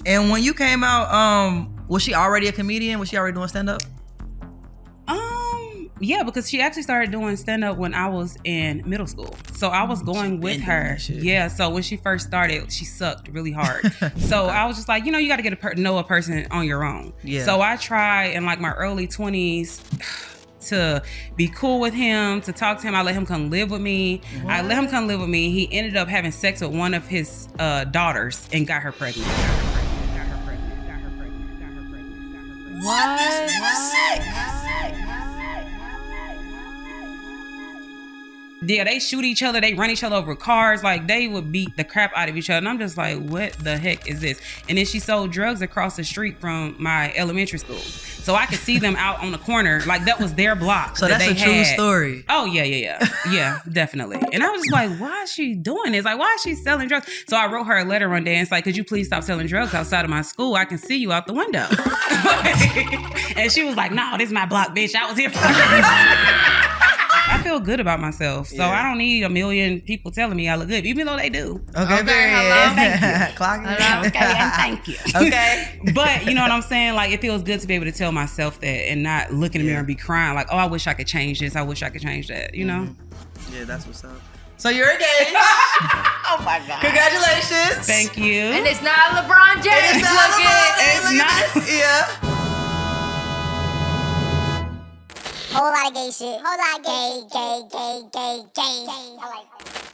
And when you came out, was she already a comedian? Was she already doing stand-up? Yeah, because she actually started doing stand-up when I was in middle school. So I was going with her. Yeah, so when she first started, she sucked really hard. So I was just like, you got to get know a person on your own. Yeah. So I tried in like my early 20s to be cool with him, to talk to him. I let him come live with me. What? I let him come live with me. He ended up having sex with one of his daughters and got her pregnant. What? Yeah, they shoot each other. They run each other over with cars. Like, they would beat the crap out of each other. And I'm just like, what the heck is this? And then she sold drugs across the street from my elementary school. So I could see them out on the corner. Like, that was their block. So that's a true story. Oh, yeah. Yeah, definitely. And I was just like, why is she doing this? Like, why is she selling drugs? So I wrote her a letter one day and it's like, could you please stop selling drugs outside of my school? I can see you out the window. And she was like, no, this is my block, bitch. I was here for I feel good about myself, so I don't need a million people telling me I look good, even though they do. Okay, hello, thank you. Clock it. Okay, and thank you. Okay, but you know what I'm saying? Like, it feels good to be able to tell myself that and not look in the mirror and be crying like, oh, I wish I could change this. I wish I could change that. You know? Yeah, that's what's up. So you're engaged. Oh my God! Congratulations. Thank you. And it's not LeBron James. It's not. Yeah. Whole lot of gay shit. Whole lot of gay.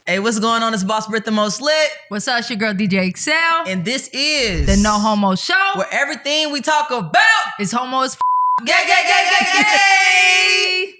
Hey, what's going on? It's Boss Britt the Most Lit. What's up? It's your girl DJ Excel. And this is the No Homo Show, where everything we talk about is homo as Gay.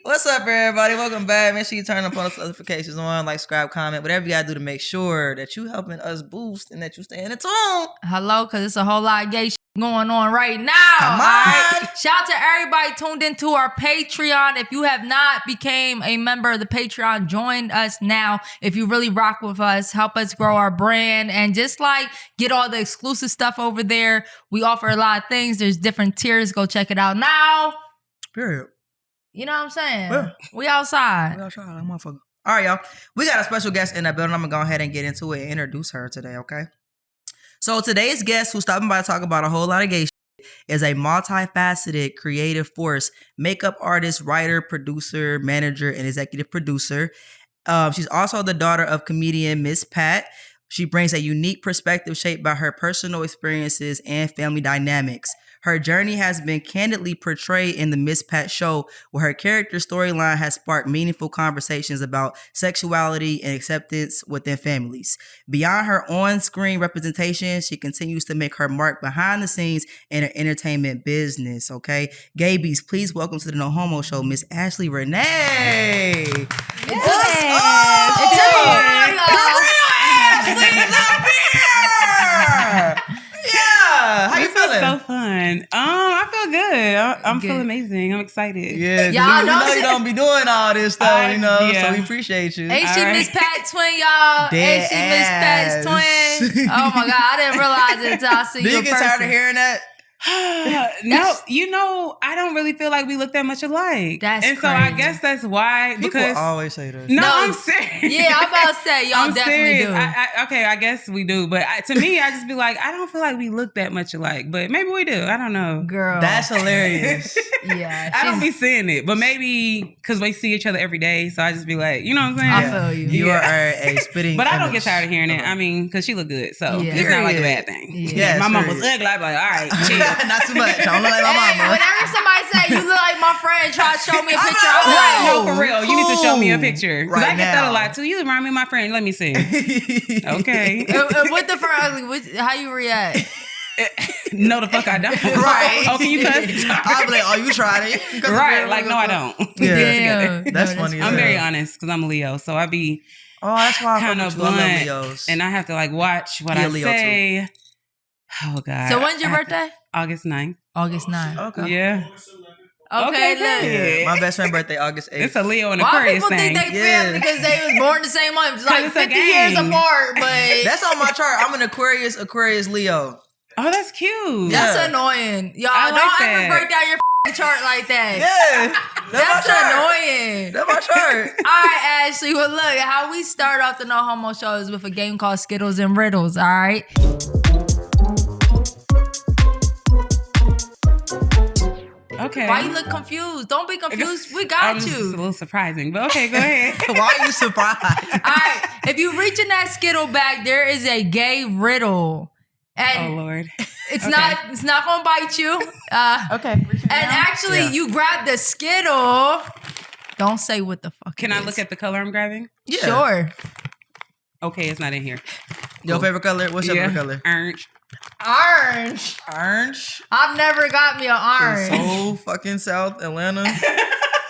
What's up, everybody? Welcome back. Make sure you turn the post notifications on, like, subscribe, comment, whatever you gotta do to make sure that you helping us boost and that you stay in the tune. Hello, because it's a whole lot of gay shit going on right now. Come on. Right? Shout out to everybody tuned into our Patreon. If you have not became a member of the Patreon, join us now. If you really rock with us, help us grow our brand and just like get all the exclusive stuff over there. We offer a lot of things. There's different tiers. Go check it out now. Period. You know what I'm saying? Yeah. We outside. Like motherfucker. All right, y'all. We got a special guest in that building. I'm going to go ahead and get into it and introduce her today, okay? So today's guest, who's stopping by to talk about a whole lot of gay shit, is a multifaceted creative force, makeup artist, writer, producer, manager, and executive producer. She's also the daughter of comedian Miss Pat. She brings a unique perspective shaped by her personal experiences and family dynamics. Her journey has been candidly portrayed in the Miss Pat show, where her character storyline has sparked meaningful conversations about sexuality and acceptance within families. Beyond her on-screen representation, she continues to make her mark behind the scenes in her entertainment business, okay? Gabies, please welcome to the No Homo Show, Miss Ashley Renee. It's a Yeah, how you feeling? So fun. I feel good. I'm feeling amazing. I'm excited. Yeah, y'all know you don't be doing all this stuff, so we appreciate you. Ain't she Miss Pat twin, y'all? Ain't she Miss Pat's twin? Oh my God, I didn't realize it until I see you. Do you get tired of hearing that? No, I don't really feel like we look that much alike. That's and crazy. So I guess that's why. Because people always say that. No, I'm serious. Yeah, I'm about to say y'all definitely do. I guess we do. But to me, I just be like, I don't feel like we look that much alike. But maybe we do. I don't know. Girl, that's hilarious. Yeah, I don't be saying it, but maybe because we see each other every day, so I just be like, you know what I'm saying? I feel you. You are a spitting. But I don't get tired of hearing it. I mean, because she look good, so it's not like a bad thing. Yeah, my mom was ugly. I'm like, all right, chill. Not too much. I don't look like my mama. Whenever somebody say you look like my friend, try to show me a picture. I'm like, no, for real. You need to show me a picture. Because right I get that a lot too. You remind me of my friend. Let me see. Okay. What the fuck ugly? How you react? No, the fuck I don't. Right. Oh, can you cuss? I'll be like, oh, you tried it. Right. Like, no, I don't. Yeah. That's funny. I'm very honest because I'm a Leo. So I be that's why kind of blunt. And I have to like watch what I say. Too. Oh, God. So when's your birthday? August 9th. August 9th. Okay. Yeah. Okay, yeah. My best friend birthday August 8th. It's a Leo and Aquarius thing. Why people think they family because they was born the same month? It's like 50 years apart, but... That's on my chart. I'm an Aquarius, Leo. Oh, that's cute. That's annoying. Y'all, don't ever break down your chart like that. Yeah. That's annoying. That's my chart. All right, Ashley. Well, look, how we start off the No Homo Show is with a game called Skittles and Riddles, all right? Okay. Why you look confused? Don't be confused. We got This is a you. little surprising, but okay, go ahead. Why are you surprised? All right. If you reach in that Skittle bag, there is a gay riddle. Oh And Lord. it's Okay. not gonna bite you. Okay. And actually, Yeah. you grab the Skittle. Don't say what the fuck. Can it I is. look at the color I'm grabbing? Yeah. Sure. Okay, it's not in here. Your favorite color? What's your favorite color? Orange. Orange. Orange. I've never got me an orange. So fucking South Atlanta.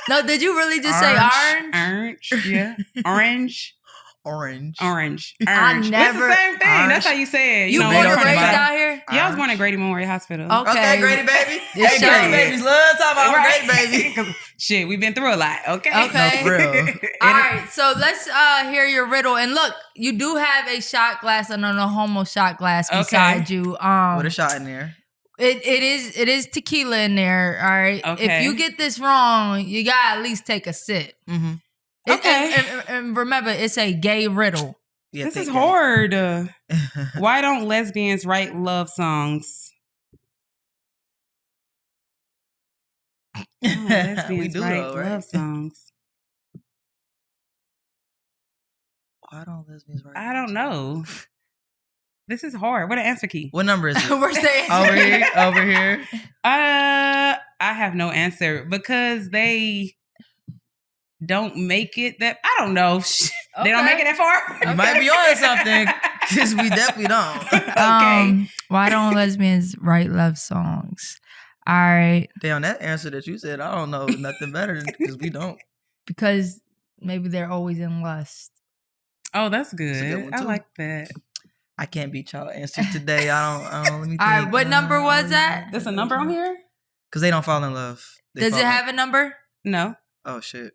No, did you really just say Orange. orange? Orange. Yeah. Orange. Orange. Orange. I Orange. never- It's the same thing. Orange. That's how you say it. You know, born we and don't raised talk about- out here? Yeah, I was born at Grady Memorial Hospital. Okay. Okay, Grady baby. It's Hey, showing. Grady babies love talking about Right. Grady baby. Shit, we've been through a lot. Okay. Okay. No, for real. All right, so let's hear your riddle. And look, you do have a shot glass and a No Homo shot glass Okay. beside you. With a shot in there. It is tequila in there. All right. Okay. If you get this wrong, you gotta at least take a sip. Mm-hmm. Okay. And remember, it's a gay riddle. Yeah, This is think hard. that. Why don't lesbians write love songs? Lesbians We do write though, right? love songs. Why don't lesbians write? I don't know. This is hard. What an answer key? What number is it? We're staying Over here. Over here. I have no answer because they don't make it that. I don't know. They don't Okay. make it that far. You might be on something because we definitely don't. Okay. Why don't lesbians write love songs? All right, Damn, that answer that you said, I don't know nothing better because we don't. because maybe they're always in lust. Oh, that's a good good. one, I too. like that. I can't beat y'all answer today. I don't. Let me think. All right, what number was that? There's a number on here? Because they don't fall in love. They Does fall it in- have a number? No. Oh shit.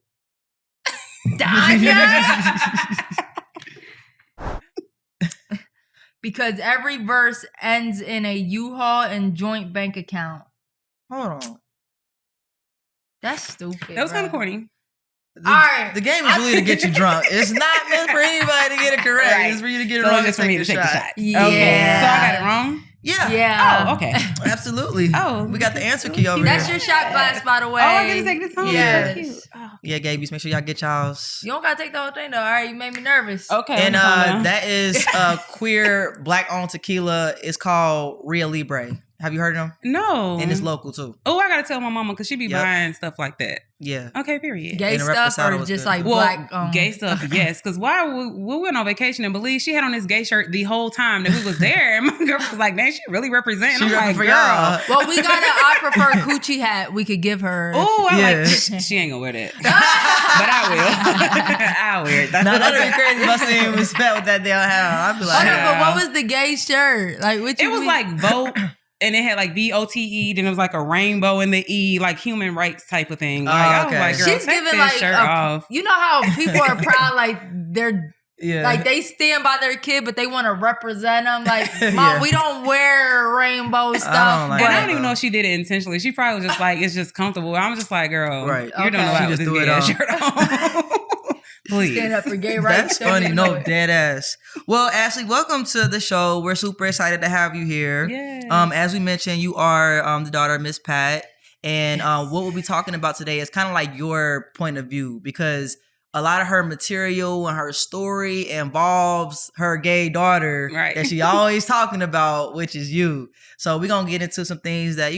Danya? Because every verse ends in a U-Haul and joint bank account. Hold on. That's stupid. That was kind bro. of corny. The, All right. The game is really to get you drunk. It's not meant for anybody to get it correct. Right. It's for you to get it So wrong it's just for me to take the shot. Yeah. Okay. So I got it wrong? Yeah. Yeah. Oh, okay. Absolutely. Oh. We got the answer key over That's here. your shot glass, by the way. Oh, I get to take this home. Yeah. So cute. Oh. Yeah, Gabies, make sure y'all get y'all's. You don't gotta take the whole thing though. All right, you made me nervous. Okay. And calm down. that is queer black owned tequila. It's called Rio Libre. Have you heard of them? No. And it's local too. Oh, I gotta tell my mama because she be Yep. buying stuff like that. Yeah. Okay, period. Gay And the stuff reposado or was just good. like Well, black? gay stuff, yes. Because why we went on vacation in Belize, she had on this gay shirt the whole time that we was there, and my girl was like, "Man, she really representing." She I'm repping like, for "Girl, y'all. Well, we got an I prefer coochie hat we could give her. oh, I Yeah. like." She ain't gonna wear that, but I will. I'll wear it. Now that'd be crazy if I seen him respect with that damn hat on. I'd be like, Hold on, Yeah. but what was the gay shirt? Like, what you It was mean? like vote. And it had like VOTE, then it was like a rainbow in the E, like human rights type of thing. Like, I was okay. like, girl, she's take giving this like shirt off. you know how people are proud, like they're yeah. like they stand by their kid, but they want to represent them. Like, Mom, Yeah. we don't wear rainbow stuff. like And I that, don't even though. know if she did it intentionally. She probably was just like, it's just comfortable. I'm just like, girl, Right. you're doing a Okay. lot She with just this threw it gay ass on. shirt on. Please. Stand up for gay rights. That's funny. No, Dead. dead ass. Well, Ashley, welcome to the show. We're super excited to have you here. Yeah. As we mentioned, you are the daughter of Miss Pat. And what we'll be talking about today is kind of like your point of view, because a lot of her material and her story involves her gay daughter Right. that she always talking about, which is you. So we're going to get into some things that,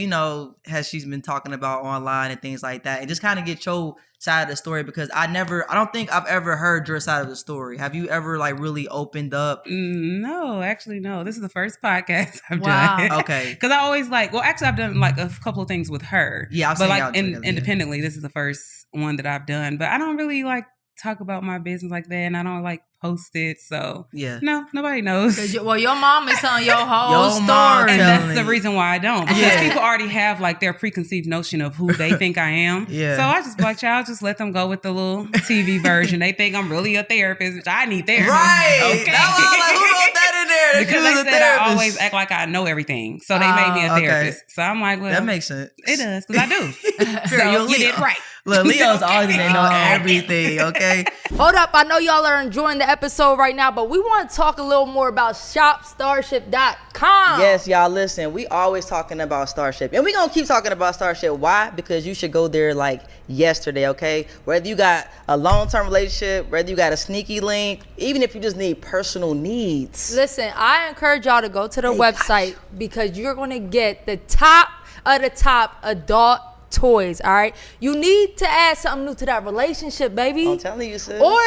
she's been talking about online and things like that, and just kind of get your side of the story, because I don't think I've ever heard your side of the story. Have you ever like really opened up? No, actually, no. This is the first podcast I've Wow. done. Okay. Because I always actually, I've done like a couple of things with her. Yeah, I've but seen like y'all together, yeah. independently, this is the first one that I've done. But I don't really like talk about my business like that, and I don't like post it. So Yeah. no, nobody knows. 'Cause your mom is telling your whole Your mom story. And telling that's the you. reason why I don't. Because Yeah. people already have like their preconceived notion of who they think I am. Yeah. So I just be like, child, just let them go with the little TV version. They think I'm really a therapist, which I need therapy. Right. Okay. That's why I'm like, who wrote that in there? Because She was they a said therapist. I always act like I know everything. So they made me a Okay. therapist. So I'm like, well, That makes sense. it does, because I do. Fair, So you're you Leo. did right. Look, Leo's always gonna know everything, okay? Hold up, I know y'all are enjoying the episode right now, but we want to talk a little more about shop.Starship.com. Yes, y'all, listen, we always talking about Starship. And we gonna keep talking about Starship. Why? Because you should go there like yesterday, okay? Whether you got a long-term relationship, whether you got a sneaky link, even if you just need personal needs. Listen, I encourage y'all to go to the website because you're going to get the top of the top adult toys, all right? You need to add something new to that relationship, baby. I'm telling you, sis. Or,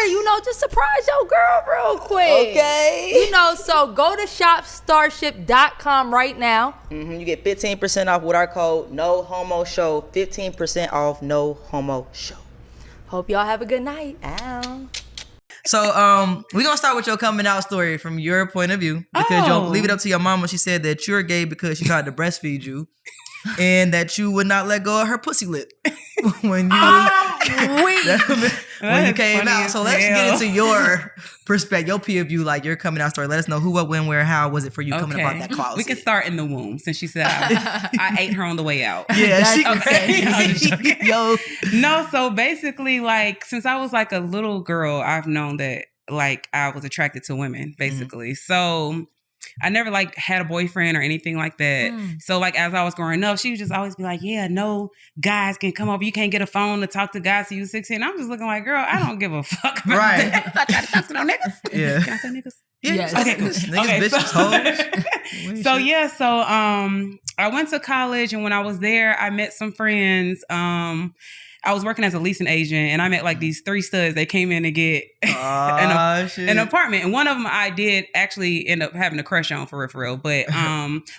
just surprise your girl real quick. Okay. So go to shopstarship.com right now. You get 15% off with our code No Homo Show. 15% off No Homo Show. Hope y'all have a good night. Ow. So we're gonna start with your coming out story from your point of view, because you'll leave it up to your mama. She said that you're gay because she tried to breastfeed you and that you would not let go of her pussy lip when you when you came out. So let's get into your perspective, your POV, like your coming out story. Let us know who, what, when, where, how was it for you coming about that closet. We can start in the womb, since she said I ate her on the way out. Yeah, she okay. Yo. No, so basically, like, since I was like a little girl, I've known that like I was attracted to women, basically. So I never like had a boyfriend or anything like that. So like as I was growing up, she would just always be like, yeah, no guys can come over. You can't get a phone to talk to guys till you 16. I'm just looking like, girl, I don't give a fuck about that. If I try to talk to no niggas. Yeah. Can I say niggas? Yeah. Yes. Okay, cool. Niggas, bitches, hoes. So I went to college, and when I was there, I met some friends. I was working as a leasing agent, and I met like these 3 studs. They came in to get an apartment, and one of them I did actually end up having a crush on for real. But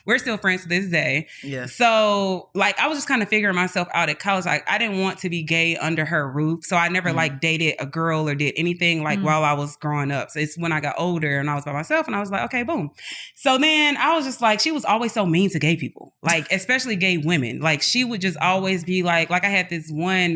we're still friends to this day. Yeah. So like I was just kind of figuring myself out at college. Like I didn't want to be gay under her roof, so I never like dated a girl or did anything like while I was growing up. So it's when I got older and I was by myself, and I was like, okay, boom. So then I was just like, she was always so mean to gay people, like especially gay women. Like she would just always be like I had this one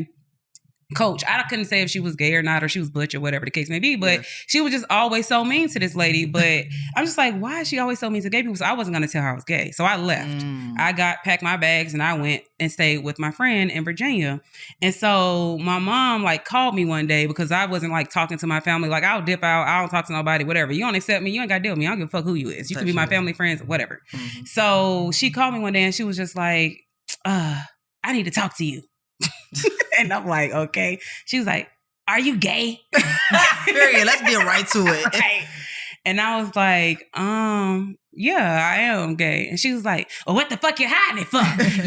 coach. I couldn't say if she was gay or not, or she was butch or whatever the case may be, but she was just always so mean to this lady. But I'm just like, why is she always so mean to gay people? So I wasn't going to tell her I was gay. So I left. I packed my bags and I went and stayed with my friend in Virginia. And so my mom like called me one day because I wasn't like talking to my family. Like I'll dip out. I don't talk to nobody, whatever. You don't accept me. You ain't got to deal with me. I don't give a fuck who you is. You can be my family, friends, whatever. So she called me one day and she was just like, I need to talk to you. And I'm like, okay. She was like, are you gay? Period. Let's get right to it. Right. And I was like, yeah, I am gay. And she was like, well, what the fuck you hiding it for?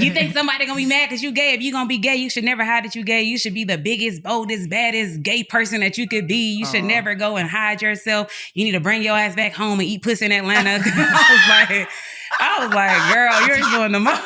You think somebody gonna be mad because you gay? If you gonna be gay, you should never hide that you gay. You should be the biggest, boldest, baddest gay person that you could be. You should never go and hide yourself. You need to bring your ass back home and eat pussy in Atlanta. I was like, girl, you're doing the most.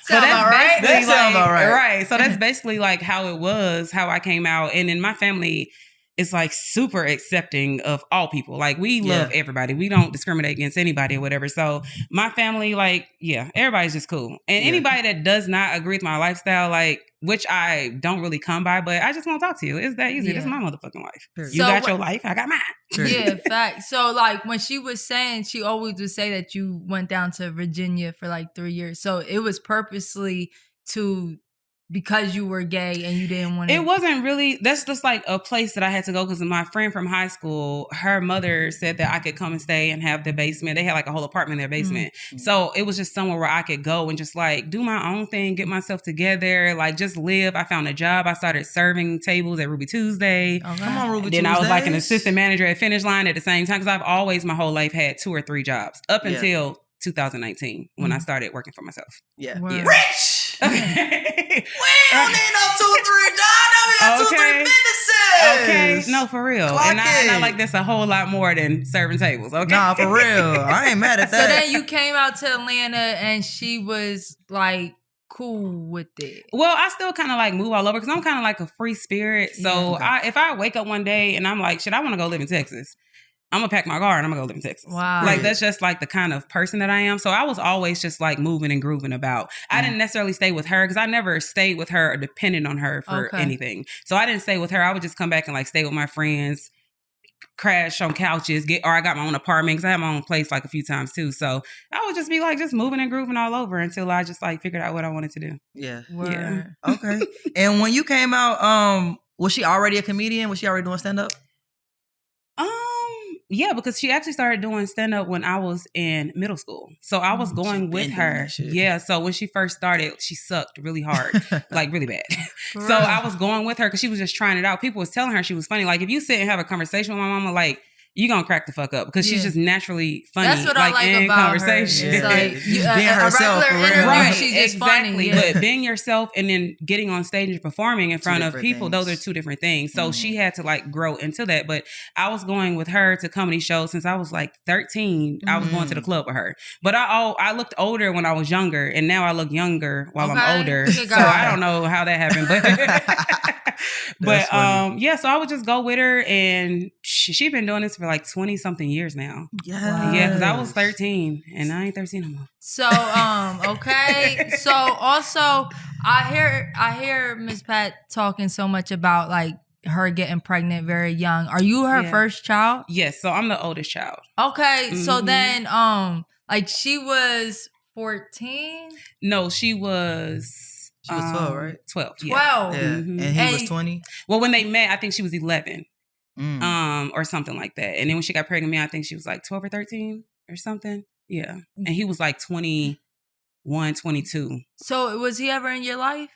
So that's basically right. So that's basically like how it was, how I came out. And in my family, it's like super accepting of all people. Like we love everybody. We don't discriminate against anybody or whatever. So my family, like, everybody's just cool. And anybody that does not agree with my lifestyle, like, which I don't really come by, but I just want to talk to you. It's that easy. This is my motherfucking life. You got your life. I got mine. Yeah, fact. So like when she was saying, she always would say that you went down to Virginia for like 3 years. So it was purposely because you were gay and you didn't want to. It wasn't really, that's just like a place that I had to go because my friend from high school, her mother said that I could come and stay and have the basement. They had like a whole apartment in their basement. So it was just somewhere where I could go and just like do my own thing, get myself together, like just live. I found a job. I started serving tables at Ruby Tuesday. Oh, come on, Ruby Tuesday. Then I was like an assistant manager at Finish Line at the same time because I've always my whole life had 2 or 3 jobs up until 2019 when I started working for myself. Rich! We don't need no 2, 3 jobs. We got 2, 3 businesses. Okay, no, for real. And I like this a whole lot more than serving tables. Okay, nah, for real. I ain't mad at that. So then you came out to Atlanta and she was like cool with it. Well, I still kind of like move all over because I'm kind of like a free spirit. So if I wake up one day and I'm like, shit, I want to go live in Texas, I'm going to pack my car and I'm going to go live in Texas. Wow. Like, that's just like the kind of person that I am. So I was always just like moving and grooving about. I didn't necessarily stay with her because I never stayed with her or depended on her for anything. So I didn't stay with her. I would just come back and like stay with my friends, crash on couches, or I got my own apartment because I had my own place like a few times too. So I would just be like just moving and grooving all over until I just like figured out what I wanted to do. Yeah. Yeah. Okay. And when you came out, was she already a comedian? Was she already doing stand up? Yeah, because she actually started doing stand up when I was in middle school. So I was going with her. Yeah. So when she first started, she sucked really hard, like really bad. So I was going with her because she was just trying it out. People was telling her she was funny. Like if you sit and have a conversation with my mama, like you gonna crack the fuck up because she's just naturally funny. That's what I like in about conversation. her. It's like being herself, a regular interview, right, she's just exactly. funny. But being yourself and then getting on stage and performing in front of people, those are two different things. So she had to like grow into that. But I was going with her to comedy shows since I was like 13. I was going to the club with her. But I looked older when I was younger, and now I look younger while I'm older. So I don't know how that happened, but yeah. So I would just go with her, and she's been doing this for like 20-something years now. Yeah, because I was 13 and I ain't 13 no more. So okay. So also I hear Miss Pat talking so much about like her getting pregnant very young. Are you her first child? Yes, so I'm the oldest child. Okay. So then like she was 14? No, she was 12, right? 12. 12. Yeah. And he was 20. Well, when they met, I think she was 11. Or something like that. And then when she got pregnant with me, I think she was like 12 or 13 or something. Yeah. And he was like 21, 22. So was he ever in your life?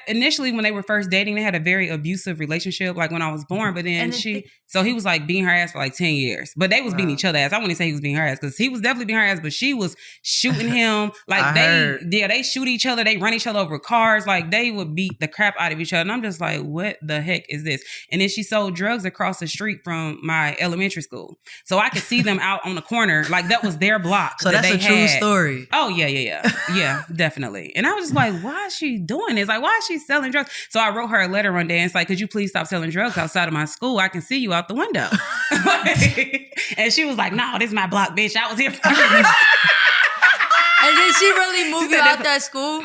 Initially when they were first dating, they had a very abusive relationship, like when I was born. But then so he was like beating her ass for like 10 years. But they was beating each other ass. I wouldn't say he was beating her ass because he was definitely beating her ass, but she was shooting him. Like they shoot each other. They run each other over with cars. Like they would beat the crap out of each other. And I'm just like, what the heck is this? And then she sold drugs across the street from my elementary school. So I could see them out on the corner. Like that was their block. So that's a true story. Oh, yeah. Yeah, definitely. And I was just like, why is she doing this? Like, why is she selling drugs? So I wrote her a letter one day and it's like, could you please stop selling drugs outside of my school? I can see you out the window. And she was like, no, this is my block, bitch. I was here for And did she really move you out that school?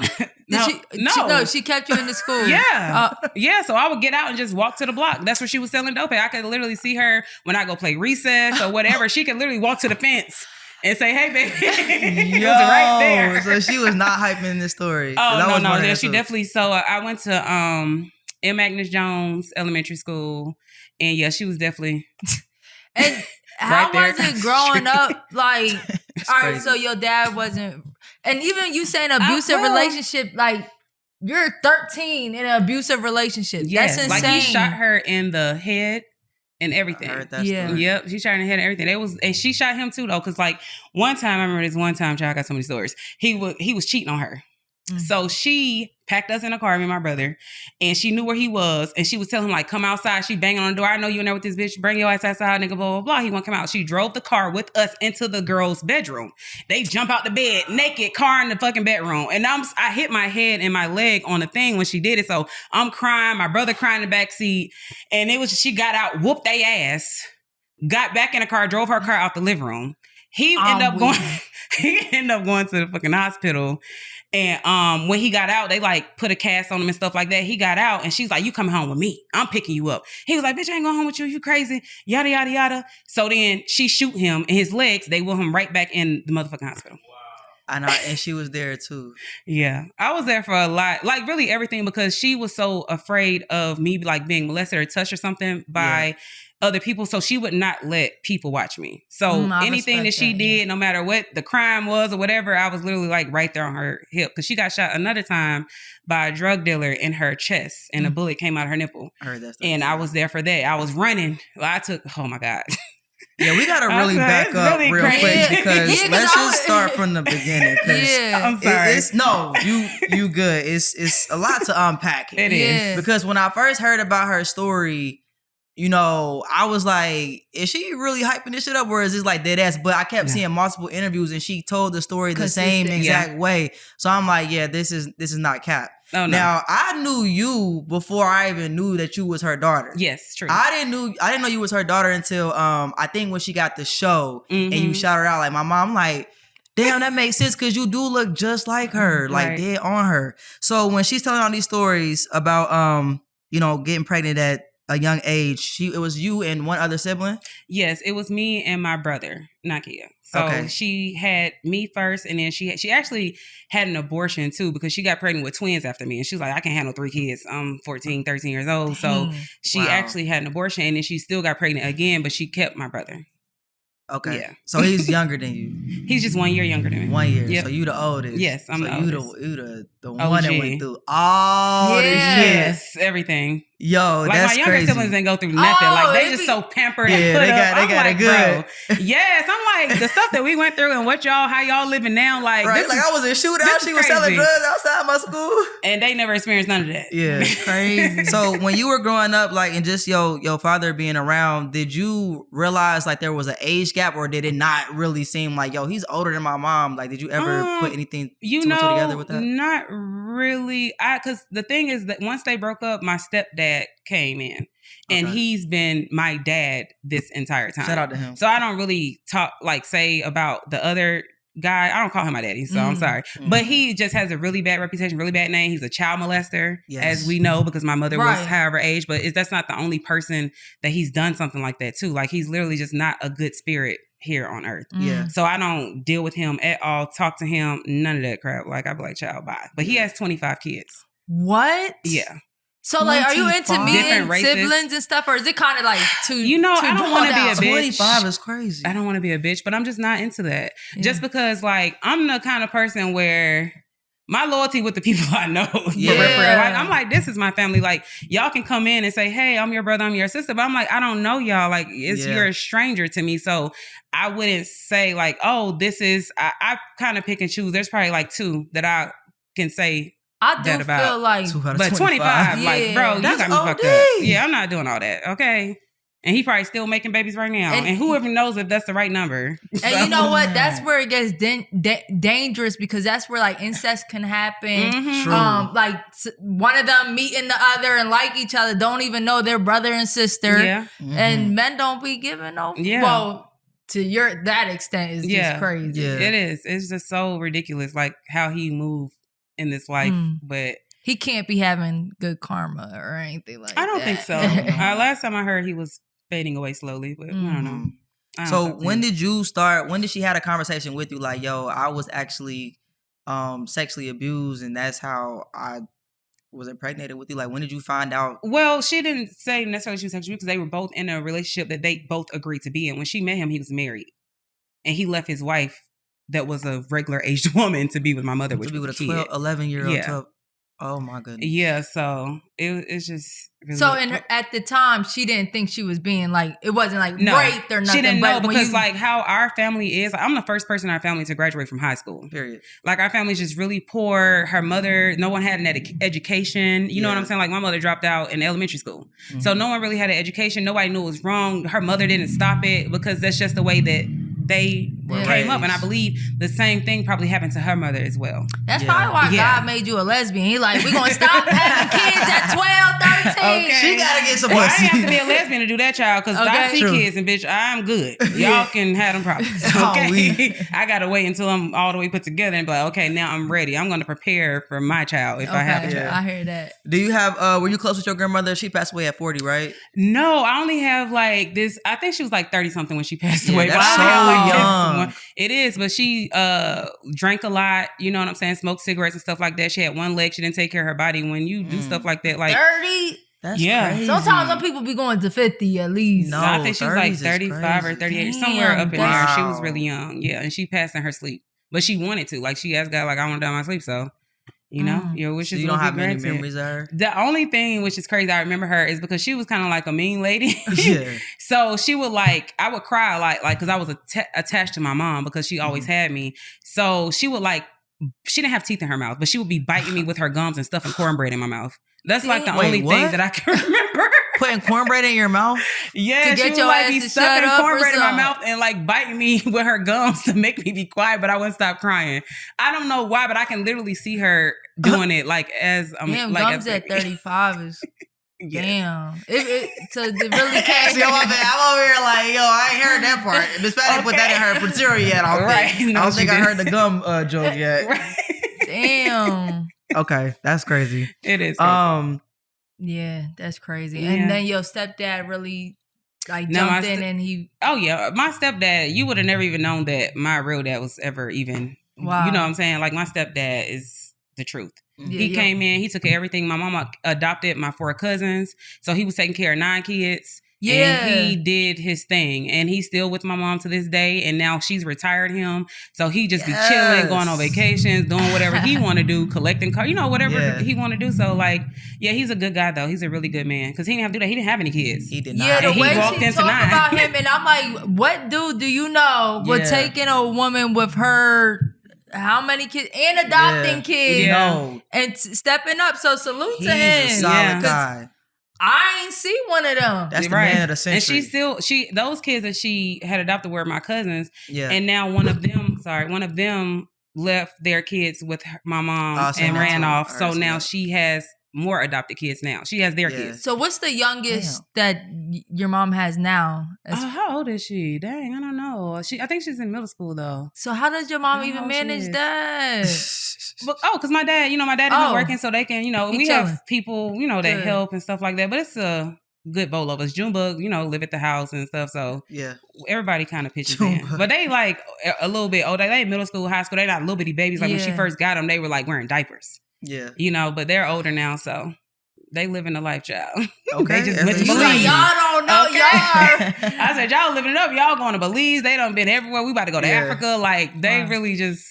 No, she kept you in the school. Yeah. Yeah. So I would get out and just walk to the block. That's where she was selling dope. I could literally see her when I go play recess or whatever. She could literally walk to the fence and say, hey, baby. It was right there. So she was not hyping this story. Oh, no. Yeah, she definitely. So I went to M. Agnes Jones Elementary School. And yeah, she was definitely. And how was it growing up? Like, all right, so your dad wasn't. And even you saying abusive relationship, like you're 13 in an abusive relationship. Yes, that's insane. Like he shot her in the head and everything. I heard that story. Yep, she shot her in the head and everything. And she shot him too though, because like one time I remember this one time, child, I got so many stories. He was cheating on her. So she packed us in a car, me and my brother, and she knew where he was, and she was telling him, like, come outside. She banging on the door. I know you in there with this bitch. Bring your ass outside, nigga, blah, blah, blah. He won't come out. She drove the car with us into the girl's bedroom. They jump out the bed, naked, car in the fucking bedroom. And I hit my head and my leg on the thing when she did it. So I'm crying, my brother crying in the back seat, and she got out, whooped their ass, got back in the car, drove her car out the living room. He ended up going to the fucking hospital. And when he got out, they like put a cast on him and stuff like that. He got out and she's like, you coming home with me. I'm picking you up. He was like, bitch, I ain't going home with you. You crazy. Yada, yada, yada. So then she shoot him and his legs, they wheel him right back in the motherfucking hospital. I know, and she was there too. Yeah. I was there for a lot, like really everything, because she was so afraid of me like being molested or touched or something by other people. So she would not let people watch me. So anything that she did, no matter what the crime was or whatever, I was literally like right there on her hip. Because she got shot another time by a drug dealer in her chest and a bullet came out of her nipple. I heard that. And I was there for that. I was running. Oh my God. Yeah, we gotta really back up real quick because let's just start from the beginning. I'm sorry. You good. It's a lot to unpack. It is. Because when I first heard about her story, I was like, is she really hyping this shit up or is this like dead ass? But I kept seeing multiple interviews and she told the story the same exact way. So I'm like, yeah, this is not cap. Oh, no. Now I knew you before I even knew that you was her daughter. Yes, true. I didn't know you was her daughter until I think when she got the show and you shot her out. Like my mom, like, damn, that makes sense because you do look just like her, like dead on her. So when she's telling all these stories about getting pregnant at a young age, it was you and one other sibling? Yes, it was me and my brother, Nakia. So Okay. she had me first, and then she actually had an abortion too, because she got pregnant with twins after me. And she was like, I can't handle 3 kids. I'm 14, 13 years old. So Dang. she actually had an abortion, and then she still got pregnant again, but she kept my brother. Okay. Yeah. So he's younger than you. He's just 1 year younger than me. 1 year. Yep. So you the oldest. Yes, I'm the oldest. You the one that OG. went through all the shit. Yes, everything. Yo, Like that's my younger crazy. siblings didn't go through nothing. Oh, Like they they just be- so pampered Yeah, and put they up. got I'm it like, good. bro. Yes, I'm like the stuff that we went through and how y'all living now. Like, Right, this like is- I was in shootout. this She is was selling crazy. drugs outside my school. and they never experienced none of that. Yeah. Crazy. So when you were growing up, like, and just your father being around, did you realize like there was an age gap, or did it not really seem like, yo, he's older than my mom? Like, did you ever put anything You two and two know, together with that? not really. Because the thing is that once they broke up, my stepdad came in, and Okay. he's been my dad this entire time. Shout out to him. So I don't really say about the other guy. I don't call him my daddy, so I'm sorry. But he just has a really bad reputation, really bad name. He's a child molester, Yes. as we know, because my mother was Right. however age. But that's not the only person that he's done something like that to. Like, he's literally just not a good spirit here on earth. Yeah. So I don't deal with him at all, talk to him, none of that crap. Like, I'd be like, child, bye. But he has 25 kids. What? Yeah. So like, are you into 25? meeting Different races. siblings and stuff, or is it kind of like too? You know, I don't wanna be a bitch. 25 is crazy. I don't want to be a bitch, but I'm just not into that. Yeah. Just because, like, I'm the kind of person where my loyalty with the people I know. Yeah. For real. Like, I'm like, this is my family. Like, y'all can come in and say, hey, I'm your brother, I'm your sister. But I'm like, I don't know y'all. Like, you're a stranger to me. So I wouldn't say like, oh, this is, I kind of pick and choose. There's probably like 2 that I can say. I do that about feel like 2 out of But 25, like, Yeah. bro, you That's got me fucked OD. up. Yeah, I'm not doing all that. Okay. And he probably still making babies right now. And And whoever knows if that's the right number. And you know what? That's where it gets dangerous, because that's where like incest can happen. Mhm. True. Like one of them meeting the other and like each other, don't even know their brother and sister. Yeah. And men don't be giving no. Yeah. Well, to that extent is Yeah. just crazy. Yeah. It is. It's just so ridiculous, like how he moved in this life. But He can't be having good karma or anything like that. I don't think so. Last time I heard, he was fading away slowly, but I don't know. I don't So talk to when him. did you start? When did she had a conversation with you? Like, yo, I was actually sexually abused, and that's how I was impregnated with you. Like, when did you find out? Well, she didn't say necessarily she was sexual because they were both in a relationship that they both agreed to be in. When she met him, he was married, and he left his wife, that was a regular aged woman, to be with my mother, which To be was with a a kid. 11-year-old. Yeah. Oh my goodness. Yeah, so it's just really, So at the time, she didn't think she was being like, it wasn't like No, raped or nothing. she didn't know, but when because you- like how our family is. I'm the first person in our family to graduate from high school. Period. Like, our family's just really poor. Her mother, no one had an education. You know what Yeah. I'm saying? Like, my mother dropped out in elementary school. So no one really had an education. Nobody knew it was wrong. Her mother didn't stop it because that's just the way that they Yeah. came up. And I Raised. believe the same thing probably happened to her mother as well. that's Yeah. probably why Yeah. God made you a lesbian. He like, we're going to stop having kids at 12, 13. Okay. She gotta get some Well, I pussy. didn't have to be a lesbian to do that, child, because I Okay. see True. kids and bitch, I'm good. Y'all can have them problems. Oh, Okay. we- I gotta wait until I'm all the way put together and be like, okay, now I'm ready. I'm gonna prepare for my child if I have a Okay, child. I hear that. Do you have? Were you close with your grandmother? She passed away at 40, right? No, I only have like this. I think she was like 30 something when she passed Yeah, away. that's but I so only have, like, this young. one. It is, but she drank a lot. You know what I'm saying? Smoked cigarettes and stuff like that. She had one leg. She didn't take care of her body. When you do stuff like that, like 30? That's Yeah. crazy. Sometimes some people be going to 50 at least. No. I think she was like 30s is 35 or crazy. 38, Damn, somewhere up in there. She was wow. really young. Yeah, and she passed in her sleep. But she wanted to. Like, she asked God, like, I want to die in my sleep. So, you know, your So wishes you will don't be have many granted. memories of her. The only thing which is crazy, I remember her, is because she was kind of like a mean lady. Yeah. So she would like, I would cry a lot, like, because I was attached to my mom because she always had me. So she would like, she didn't have teeth in her mouth, but she would be biting me with her gums and stuffing cornbread in my mouth. That's like the Wait, only what? thing that I can remember. Putting cornbread in your mouth? Yeah, To she get would your like ass be to shut stuffing up or cornbread in my something. mouth and like biting me with her gums to make me be quiet, but I wouldn't stop crying. I don't know why, but I can literally see her doing it like as Damn, like gums as at 35 is Yes. damn. So it really can't. See, I'm over here like, yo, I ain't heard that part. Miss Patty put that in her material yet. I don't Right. think. No, I don't she think I didn't. heard the gum joke yet. Right. Damn. Okay, that's crazy. It is. Crazy. Yeah, that's crazy. Yeah. And then your stepdad really jumped in and he. Oh yeah, my stepdad. You would have never even known that my real dad was ever even. Wow. You know what I'm saying? Like my stepdad is the truth. Yeah, He came in. He took care of everything. My mama adopted my 4 cousins, so he was taking care of 9 kids. Yeah. And he did his thing. And he's still with my mom to this day. And now she's retired him. So he just be chilling, going on vacations, doing whatever he want to do, collecting cars, whatever he want to do. So he's a good guy though. He's a really good man. Because he didn't have to do that. He didn't have any kids. He did not. Yeah, the he way walked she into talk 9. about him, and I'm like, what dude do you know with taking a woman with her how many kids and adopting kids and stepping up? So salute to him. He's a solid guy. I ain't see one of them. That's the man of the century. And those kids that she had adopted were my cousins. Yeah. And now one of them left their kids with my mom and ran off. So now she has more adopted kids now. She has their kids. So what's the youngest that your mom has now? How old is she? Dang, I don't know. I think she's in middle school though. So how does your mom even manage that? Because my dad isn't working, so they can, we have people, that help and stuff like that. But it's a good bowl of us. Junebug, live at the house and stuff. So everybody kind of pitches in. But they a little bit older. They in middle school, high school. They not little bitty babies. Like when she first got them, they were wearing diapers. Yeah. But they're older now, so they living the life, child. Okay. They just went to Y'all Belize. don't know, y'all. I said, y'all living it up. Y'all going to Belize. They done been everywhere. We about to go to Africa. They really just...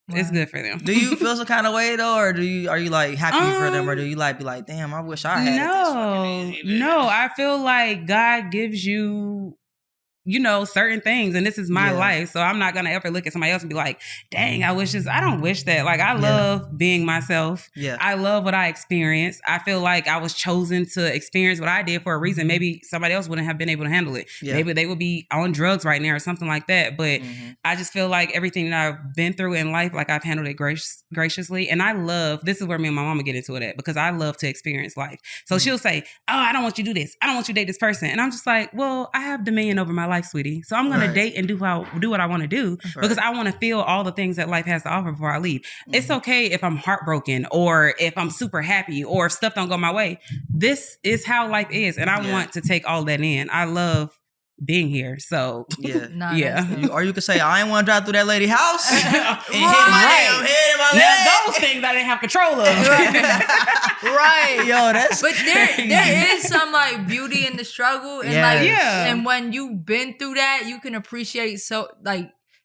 It's good for them. Do you feel some kind of way though, or are you happy for them, or do you be like, damn, I wish I had this? No. I feel like God gives you, certain things, and this is my life, so I'm not gonna ever look at somebody else and be like, dang, I wish this. I don't wish that. I love being myself. Yeah. I love what I experienced. I feel like I was chosen to experience what I did for a reason. Maybe somebody else wouldn't have been able to handle it. Yeah. Maybe they would be on drugs right now or something like that. But I just feel like everything that I've been through in life, I've handled it graciously. And I love, this is where me and my mama get into it at, because I love to experience life. So she'll say, oh, I don't want you to do this. I don't want you to date this person. And I'm just like, well, I have dominion over my life, sweetie. So I'm going to date and do what I want to do because I want to feel all the things that life has to offer before I leave. It's okay if I'm heartbroken or if I'm super happy or if stuff don't go my way. This is how life is. And I want to take all that in. I love being here. So or you could say, I ain't want to drive through that lady house and hit my leg. Now, those things I didn't have control of. Right. Yo, that's but there is some beauty in the struggle, and and when you've been through that, you can appreciate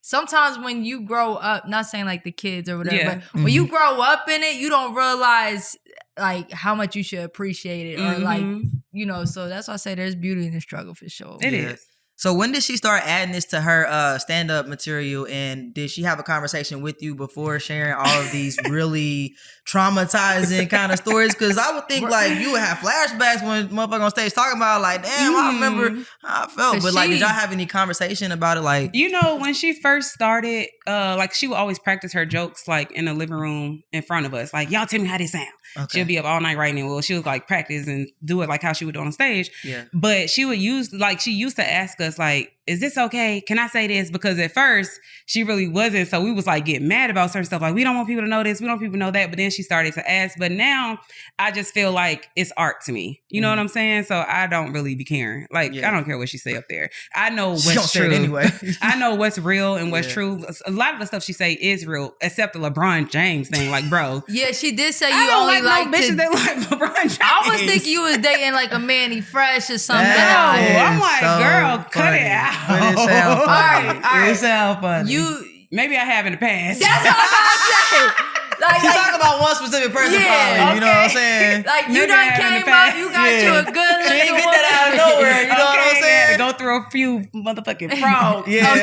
sometimes when you grow up, not saying the kids or whatever, but when you grow up in it, you don't realize how much you should appreciate it or so that's why I say there's beauty in the struggle for sure. It is. So when did she start adding this to her stand-up material, and did she have a conversation with you before sharing all of these really traumatizing kind of stories? Because I would think you would have flashbacks when motherfucker on stage talking about damn, I remember how I felt. But did y'all have any conversation about it? When she first started, she would always practice her jokes in the living room in front of us. Y'all tell me how they sound. Okay. She'll be up all night writing it. Well, she would practice and do it how she would do on stage. Yeah. But she would use she used to ask us is this okay? Can I say this? Because at first she really wasn't. So we was getting mad about certain stuff. We don't want people to know this. We don't want people to know that. But then she started to ask. But now I just feel it's art to me. You know what I'm saying? So I don't really be caring. I don't care what she say up there. I know what's true. Anyway. I know what's real and what's true. A lot of the stuff she say is real, except the LeBron James thing. Bro. Yeah, she did say I you don't only like no bitches that like LeBron James. I was thinking you was dating a Manny Fresh or something. No, I'm girl, cut it out. But it sound funny. All right. It sound funny. Maybe I have in the past. That's what I'm saying. She's talking about one specific person, probably. You know what I'm saying? You done came up, you got you a good She ain't get that out of nowhere. You know what I'm saying? Had to go through a few motherfucking frogs. Frogs.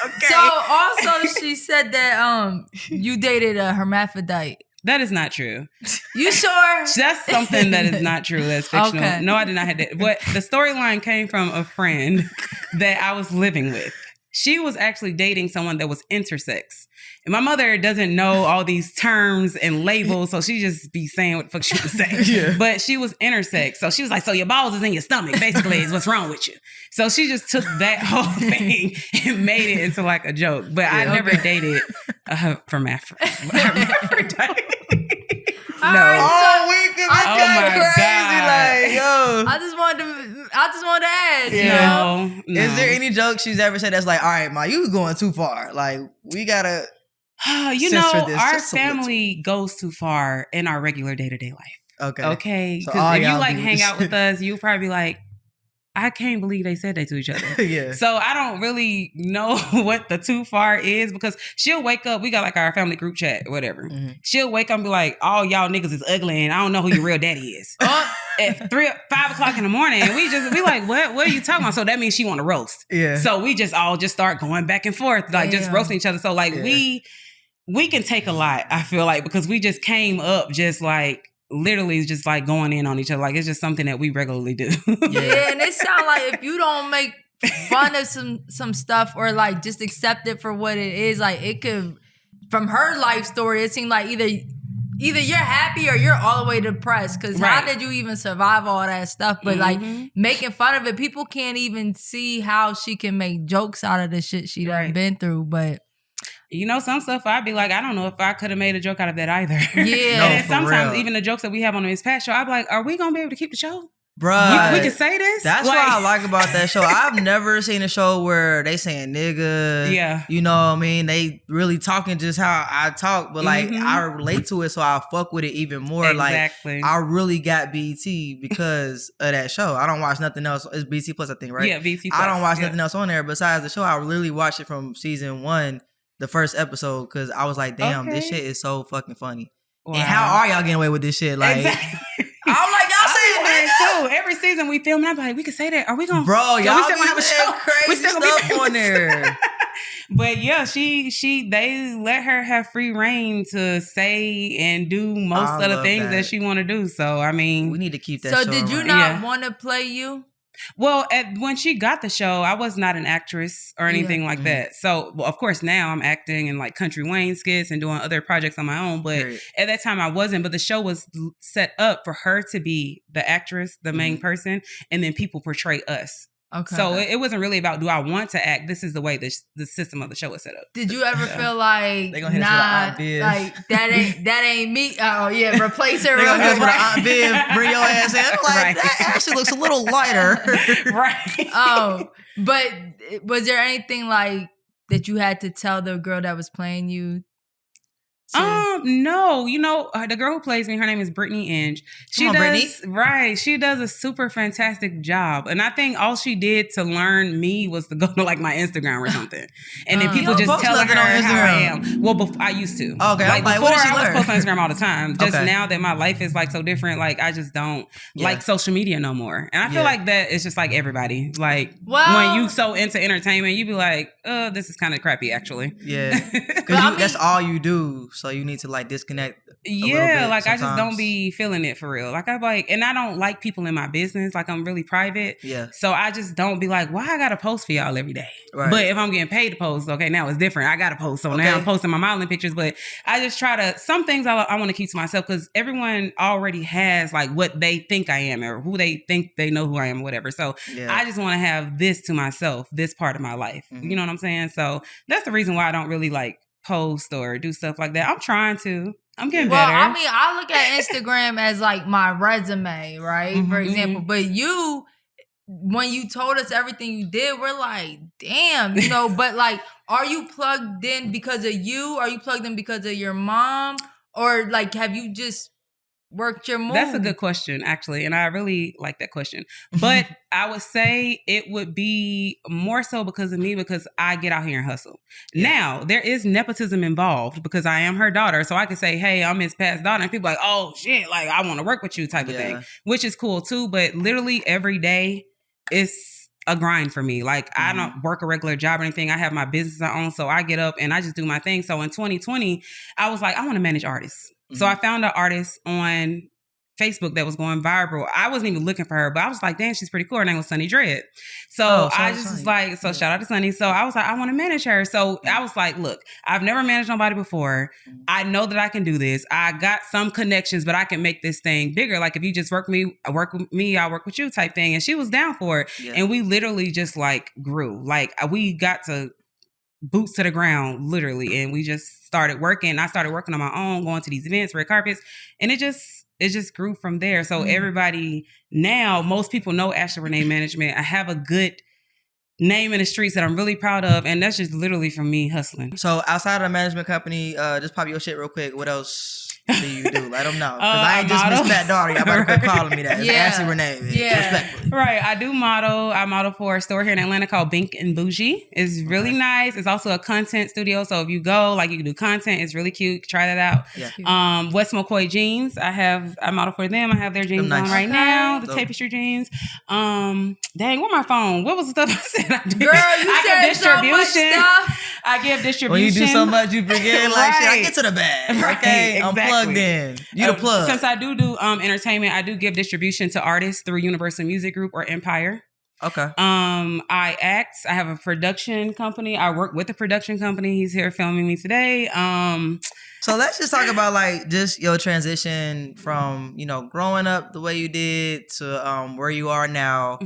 Okay. So also she said that you dated a hermaphrodite. That is not true. You sure? That's something that is not true. That's fictional. Okay. No, I did not have that. What the storyline came from a friend that I was living with. She was actually dating someone that was intersex. And my mother doesn't know all these terms and labels, so she just be saying what the fuck she was saying. Yeah. But she was intersex. So she was like, so your balls is in your stomach, basically, is what's wrong with you. So she just took that whole thing and made it into a joke. But I never dated a hermaphrodite. No. Oh, we could be crazy. God. Like, yo. I just wanted to ask. You know? No. Is there any joke she's ever said that's like, all right, Ma, you going too far? Like, we gotta. You censor know, this our just a little. family goes too far in our regular day-to-day life. Okay. Okay. So Because all if you y'all like do hang is- out with us, you'll probably be like, I can't believe they said that to each other. Yeah. So I don't really know what the too far is because she'll wake up. We got like our family group chat or whatever. Mhm. She'll wake up and be like, all y'all niggas is ugly and I don't know who your real daddy is. At 5 o'clock in the morning. And we like, what are you talking about? So that means she want to roast. Yeah. So we just all just start going back and forth, like just Damn. roasting each other. So like Yeah. we can take a lot, I feel like, because we just came up just like literally just like going in on each other. Like it's just something that we regularly do. Yeah, and it sounds like if you don't make fun of some stuff or like just accept it for what it is, like it could, from her life story, it seemed like either you're happy or you're all the way depressed. Because how Right. did you even survive all that stuff? But like Mhm. making fun of it, people can't even see how she can make jokes out of the shit she done Right. been through. But You know, some stuff I'd be like, I don't know if I could have made a joke out of that either. Yeah. No, And then for sometimes real. even the jokes that we have on the Miss Pat show, I'd be like, are we gonna be able to keep the show? Bruh. We can say this? That's Like- what I like about that show. I've never seen a show where they saying nigga. Yeah. You know what I mean? They really talking just how I talk, but like Mhm. I relate to it, so I fuck with it even more. Exactly. Like I really got BT because of that show. I don't watch nothing else. It's BT Plus, I think, right? Yeah, BT I don't watch yeah. nothing else on there besides the show. I literally watched it from season 1, the first episode, because I was like, damn, this Okay. shit is so fucking funny. Wow. And how are y'all getting away with this shit? Like, Exactly. I'm like, y'all saying I nigga? too. Every season we film, and I'm like, we could say that. Are we gonna, Bro, we y'all still be gonna have a saying show? We crazy still gonna be stuff on famous? there. But yeah, they let her have free reign to say and do most I of the love things that. that she want to do. So I mean, We need to keep that so show did you around. not Yeah. want to play you? well, when she got the show, I was not an actress or anything like Mhm. that. So, well, of course, now I'm acting in like Country Wayne skits and doing other projects on my own. But Period. at that time, I wasn't. But the show was set up for her to be the actress, the main Mhm. person, and then people portray us. Okay. So it wasn't really about do I want to act. This is the way the system of the show is set up. Did you ever Yeah. feel like They gonna hit us with an Aunt Viv. like that ain't me? Oh yeah, replace her. They gonna real hit us quick. with an Aunt Viv, bring your ass in. I'm like, Right. that actually looks a little lighter. Right. Oh, but was there anything like that you had to tell the girl that was playing you? No, you know, the girl who plays me, her name is Brittany Inge. She Come on, does, right. She does a super fantastic job. And I think all she did to learn me was to go to like my Instagram or something. And then You people don't just post telling her nothing on how I Instagram. am. Well, I used to. Okay, I'm like, before what did she I was learn? posting on Instagram all the time. Just Okay. now that my life is like so different, like I just don't Yeah. like social media no more. And I feel Yeah. like that is just like everybody. Like Well- when you so into entertainment, you be like, this is kind of crappy actually. Yeah. But Because I mean- that's all you do. So you need to like disconnect. Yeah, bit like I just sometimes. don't be feeling it for real. Like I'm like, and I don't like people in my business. Like I'm really private. Yeah. So I just don't be like, why I gotta post for y'all every day? Right. But if I'm getting paid to post, okay, now it's different. I gotta post. So Okay. now I'm posting my modeling pictures. But I just try to, some things I want to keep to myself because everyone already has like what they think I am or who they think they know who I am or whatever. So Yeah. I just want to have this to myself, this part of my life. Mhm. You know what I'm saying? So that's the reason why I don't really like post or do stuff like that. I'm trying to. I'm getting Well, better. I mean, I look at Instagram as like my resume, right? Mhm, For example, but you, when you told us everything you did, we're like, damn, you know. But like, are you plugged in because of you? Are you plugged in because of your mom? Or like, have you just worked your move? That's a good question, actually. And I really like that question. But I would say it would be more so because of me, because I get out here and hustle. Yeah. Now, there is nepotism involved because I am her daughter. So I can say, hey, I'm Miss Pat's daughter. And people are like, oh, shit, like, I want to work with you type of thing, which is cool too. But literally every day, it's a grind for me. Like I don't work a regular job or anything. I have my business I own. So I get up and I just do my thing. So in 2020, I was like, I want to manage artists. So I found an artist on Facebook that was going viral. I wasn't even looking for her, but I was like, damn, she's pretty cool. Her name was Sunny Dread. So shout I out just Sunny. was like, so Yeah. shout out to Sunny. So I was like, I want to manage her. So I was like, look, I've never managed nobody before. I know that I can do this. I got some connections, but I can make this thing bigger. Like if you just work with me, I'll work with you type thing. And she was down for it. Yeah. And we literally just like grew. Like we got to boots to the ground, literally. And we just started working. I started working on my own, going to these events, red carpets, and it just grew from there. So everybody now, most people know Ashley Renee Management. I have a good name in the streets that I'm really proud of, and that's just literally from me hustling. So outside of the management company, just pop your shit real quick. What else do you do? Let them know. Because I ain't just Miss Fat Daughter. Y'all better quit calling me that. It's Ashley Renee. Respectfully. Right. I do model. I model for a store here in Atlanta called Bink and Bougie. It's really nice. It's also a content studio. So if you go, like, you can do content. It's really cute. Try that out. Yeah. West McCoy jeans. I model for them. I have their jeans on right now. The tapestry jeans. Dang, where my phone? What was the stuff I said I did? Girl, you said so much stuff. I give distribution. When you do so much, you forget. Like, shit, I get to the bag. Right, Okay, exactly. I'm plugged in. You the plug. Since I do entertainment, I do give distribution to artists through Universal Music Group or Empire. Okay. I act. I have a production company. I work with a production company. He's here filming me today. So let's just talk about like just your transition from, you know, growing up the way you did to where you are now.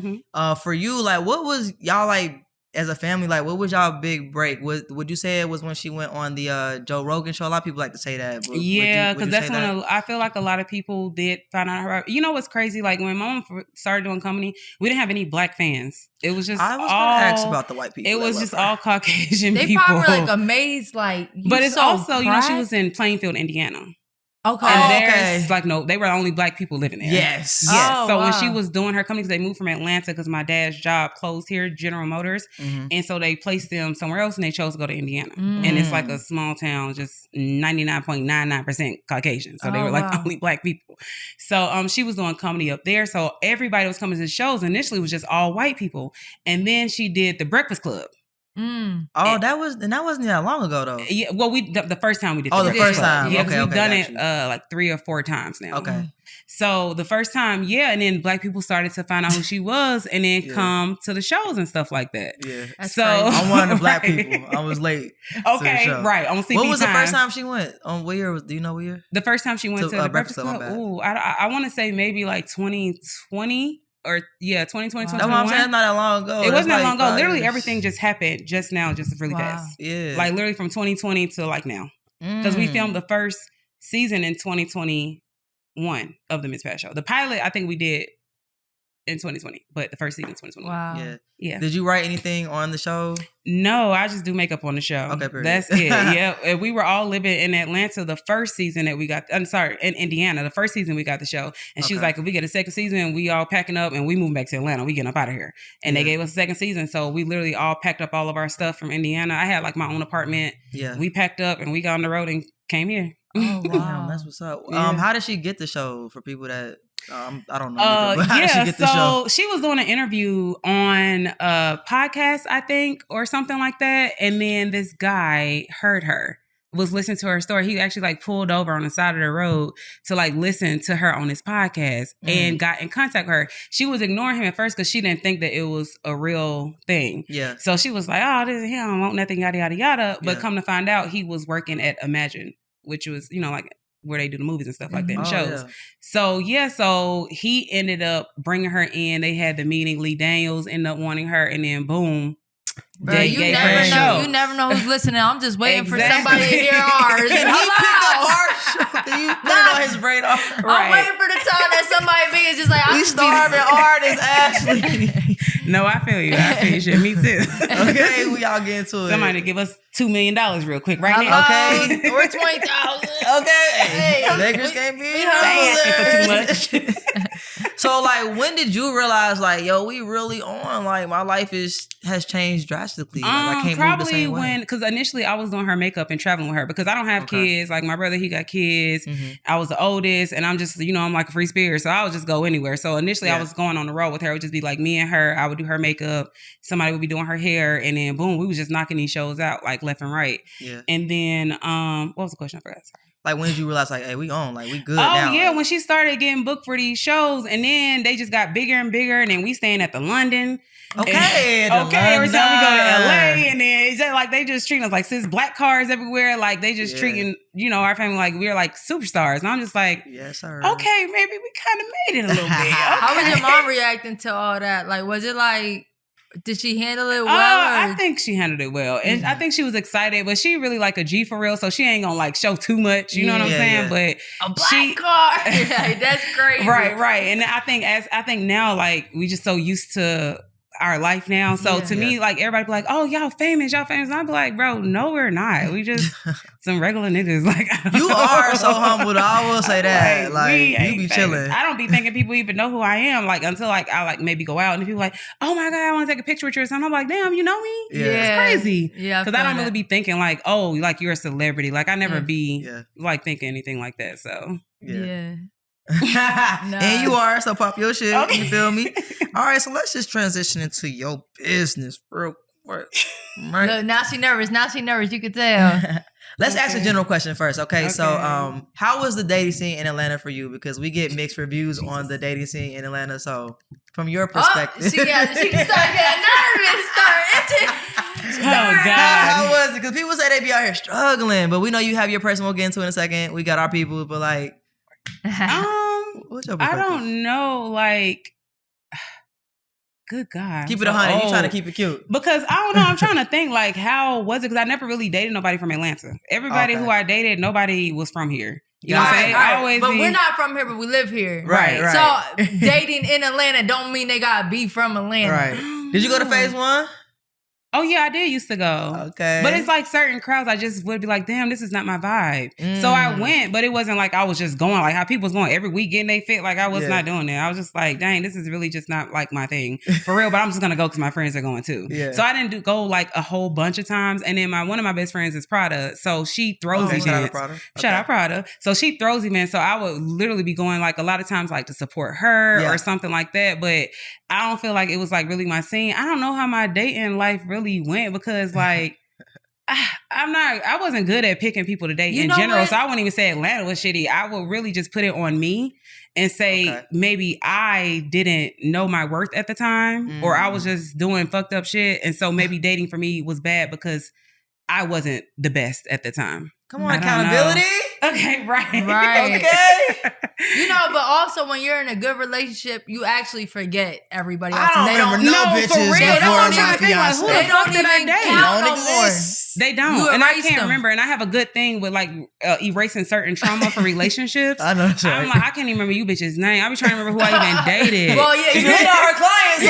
For you, like, what was y'all like as a family? Like, what was y'all big break? Would you say it was when she went on the Joe Rogan show? A lot of people like to say that. Yeah, because that's when I feel like a lot of people did find out her. You know what's crazy? Like when my mom started doing comedy, we didn't have any black fans. It was just I was going to ask about the white people. It was just all Caucasian people. They probably were like amazed, like. But it's also, you know, she was in Plainfield, Indiana. Okay. And there's like, no, they were the only black people living there. Yes. Yes. Oh, so wow. when she was doing her company, they moved from Atlanta because my dad's job closed here, General Motors. And so they placed them somewhere else and they chose to go to Indiana. And it's like a small town, just 99.99% Caucasian. So they were like only black people. So she was doing comedy up there. So everybody was coming to the shows. Initially, it was just all white people. And then she did the Breakfast Club. Oh, that wasn't that long ago though. Yeah, well, the first time we did. Oh, the first time. Yeah, Okay, we've done it you. like 3 or 4 times now. Okay. So the first time, yeah, and then black people started to find out who she was, and then come to the shows and stuff like that. Yeah. That's so crazy. I'm one of the black people. I was late. Okay, right. On CB What was the time. first time she went? What year was? Do you know what year? The first time she went to the Breakfast Club. Club. Ooh, I want to say maybe like 2020. Or 2020, 2021. That's what I'm saying. It's not that long ago. It wasn't that long ago. 5 Literally years. everything just happened just now, just really fast. Yeah. Like literally from 2020 to like now. Because we filmed the first season in 2021 of the Miss Pat Show. The pilot, I think we did in 2020, but the first season in 2021. Wow. Yeah. Did you write anything on the show? No, I just do makeup on the show. Okay, period. That's it. Yeah. And we were all living in Atlanta the first season that we got. I'm sorry, in Indiana, the first season we got the show. And she was like, if we get a second season, we all packing up and we moving back to Atlanta. We getting up out of here. And they gave us a second season. So we literally all packed up all of our stuff from Indiana. I had like my own apartment. Yeah. We packed up and we got on the road and came here. Oh, wow. Damn, that's what's up. How did she get the show for people that I don't know? How did she get the show? She was doing an interview on a podcast, I think, or something like that. And then this guy heard her, was listening to her story. He actually like pulled over on the side of the road to like listen to her on his podcast and got in contact with her. She was ignoring him at first because she didn't think that it was a real thing. Yeah. So she was like, oh, this is him. I want nothing, yada, yada, yada. But come to find out, he was working at Imagine, which was, you know, like where they do the movies and stuff like that and shows. Yeah. So he ended up bringing her in. They had the meeting. Lee Daniels ended up wanting her, and then boom. Bro, you never know who's listening. I'm just waiting for somebody to hear ours. Can he pick up our show? Can you put it on his radar? I'm waiting for the time that somebody big is just like, we starving artists, Ashley. No, I feel you. I feel you. Shit, me too. Okay, we all get into it. Somebody give us $2 million real quick right now. Okay. Or 20,000. Okay. Hey, beggars can't be asking for too much. So, like, when did you realize, like, yo, we really on? Like, my life has changed drastically. Like, I can't move the same way. Because initially I was doing her makeup and traveling with her because I don't have kids. Like, my brother, he got kids. I was the oldest, and I'm just, you know, I'm like a free spirit, so I would just go anywhere. So initially I was going on the road with her. It would just be like me and her. I would do her makeup. Somebody would be doing her hair, and then boom, we was just knocking these shows out like left and right. Yeah. And then, what was the question? I forgot. Sorry. Like, when did you realize, like, hey, we on, like, we good now? Oh, yeah, like, when she started getting booked for these shows, and then they just got bigger and bigger, and then we staying at the London. Okay, every time we go to LA, and then it's just like they just treating us like sis black cars everywhere, like they just treating, you know, our family like we're like superstars. And I'm just like, yes, sir. Okay, maybe we kind of made it a little bit. Okay. How was your mom reacting to all that? Like, was it like, Did she handle it well? I think she handled it well. And I think she was excited, but she really like a G for real. So she ain't gonna like show too much. You know what I'm saying? But a black car. That's crazy. Right. And I think now, like, we just so used to our life now. So to me, like, everybody be like, oh, y'all famous. And I'd be like, bro, no, we're not. We just some regular niggas. Like, you are so humble. I will say that. Like you be chilling. I don't be thinking people even know who I am. Like, until like I like maybe go out and people like, oh my God, I want to take a picture with you or something. I'm like, damn, you know me? Yeah. It's crazy. Yeah. Because I don't really be thinking like, oh, like you're a celebrity. Like I never be like thinking anything like that. So yeah. And you are, so pop your shit. Okay. You feel me? All right, so let's just transition into your business real quick. Right? Look, now she nervous. You could tell. Let's ask a general question first, okay? So, how was the dating scene in Atlanta for you? Because we get mixed reviews on the dating scene in Atlanta. So, from your perspective, she can start getting nervous. How was it? Because people say they be out here struggling, but we know you have your person. We'll get into it in a second. We got our people, but like. What's your I don't know, like, good God. Keep it 100. You trying to keep it cute. Because I don't know, I'm trying to think, like, how was it? Because I never really dated nobody from Atlanta. Everybody who I dated, nobody was from here. You know what I'm saying? Right. But we're not from here, but we live here. Right. So dating in Atlanta don't mean they gotta be from Atlanta. Right. Did you go to phase 1? Oh, yeah, I did used to go. Okay. But it's like certain crowds, I just would be like, damn, this is not my vibe. So I went, but it wasn't like I was just going, like how people was going every weekend they fit. Like I was not doing that. I was just like, dang, this is really just not like my thing. For real, but I'm just going to go because my friends are going too. Yeah. So I didn't go like a whole bunch of times. And then one of my best friends is Prada. So she throws events. Shout out Prada. Shout out Prada. So she throws events. So I would literally be going like a lot of times like to support her or something like that. But I don't feel like it was like really my scene. I don't know how my dating life really went because like I wasn't good at picking people to date in general. So I wouldn't even say Atlanta was shitty. I would really just put it on me and say maybe I didn't know my worth at the time or I was just doing fucked up shit. And so maybe dating for me was bad because I wasn't the best at the time. Come on, accountability. Okay, right. Okay. But also when you're in a good relationship, you actually forget everybody else. I don't remember no bitches for real. That's what I'm trying to think. Like, who they the fuck don't did I even date? count no more. They don't. And I can't remember. And I have a good thing with like erasing certain trauma for relationships. I know. Right. I'm like, I can't even remember you bitches' name. I be trying to remember who I even dated. Well, yeah, you know our clients.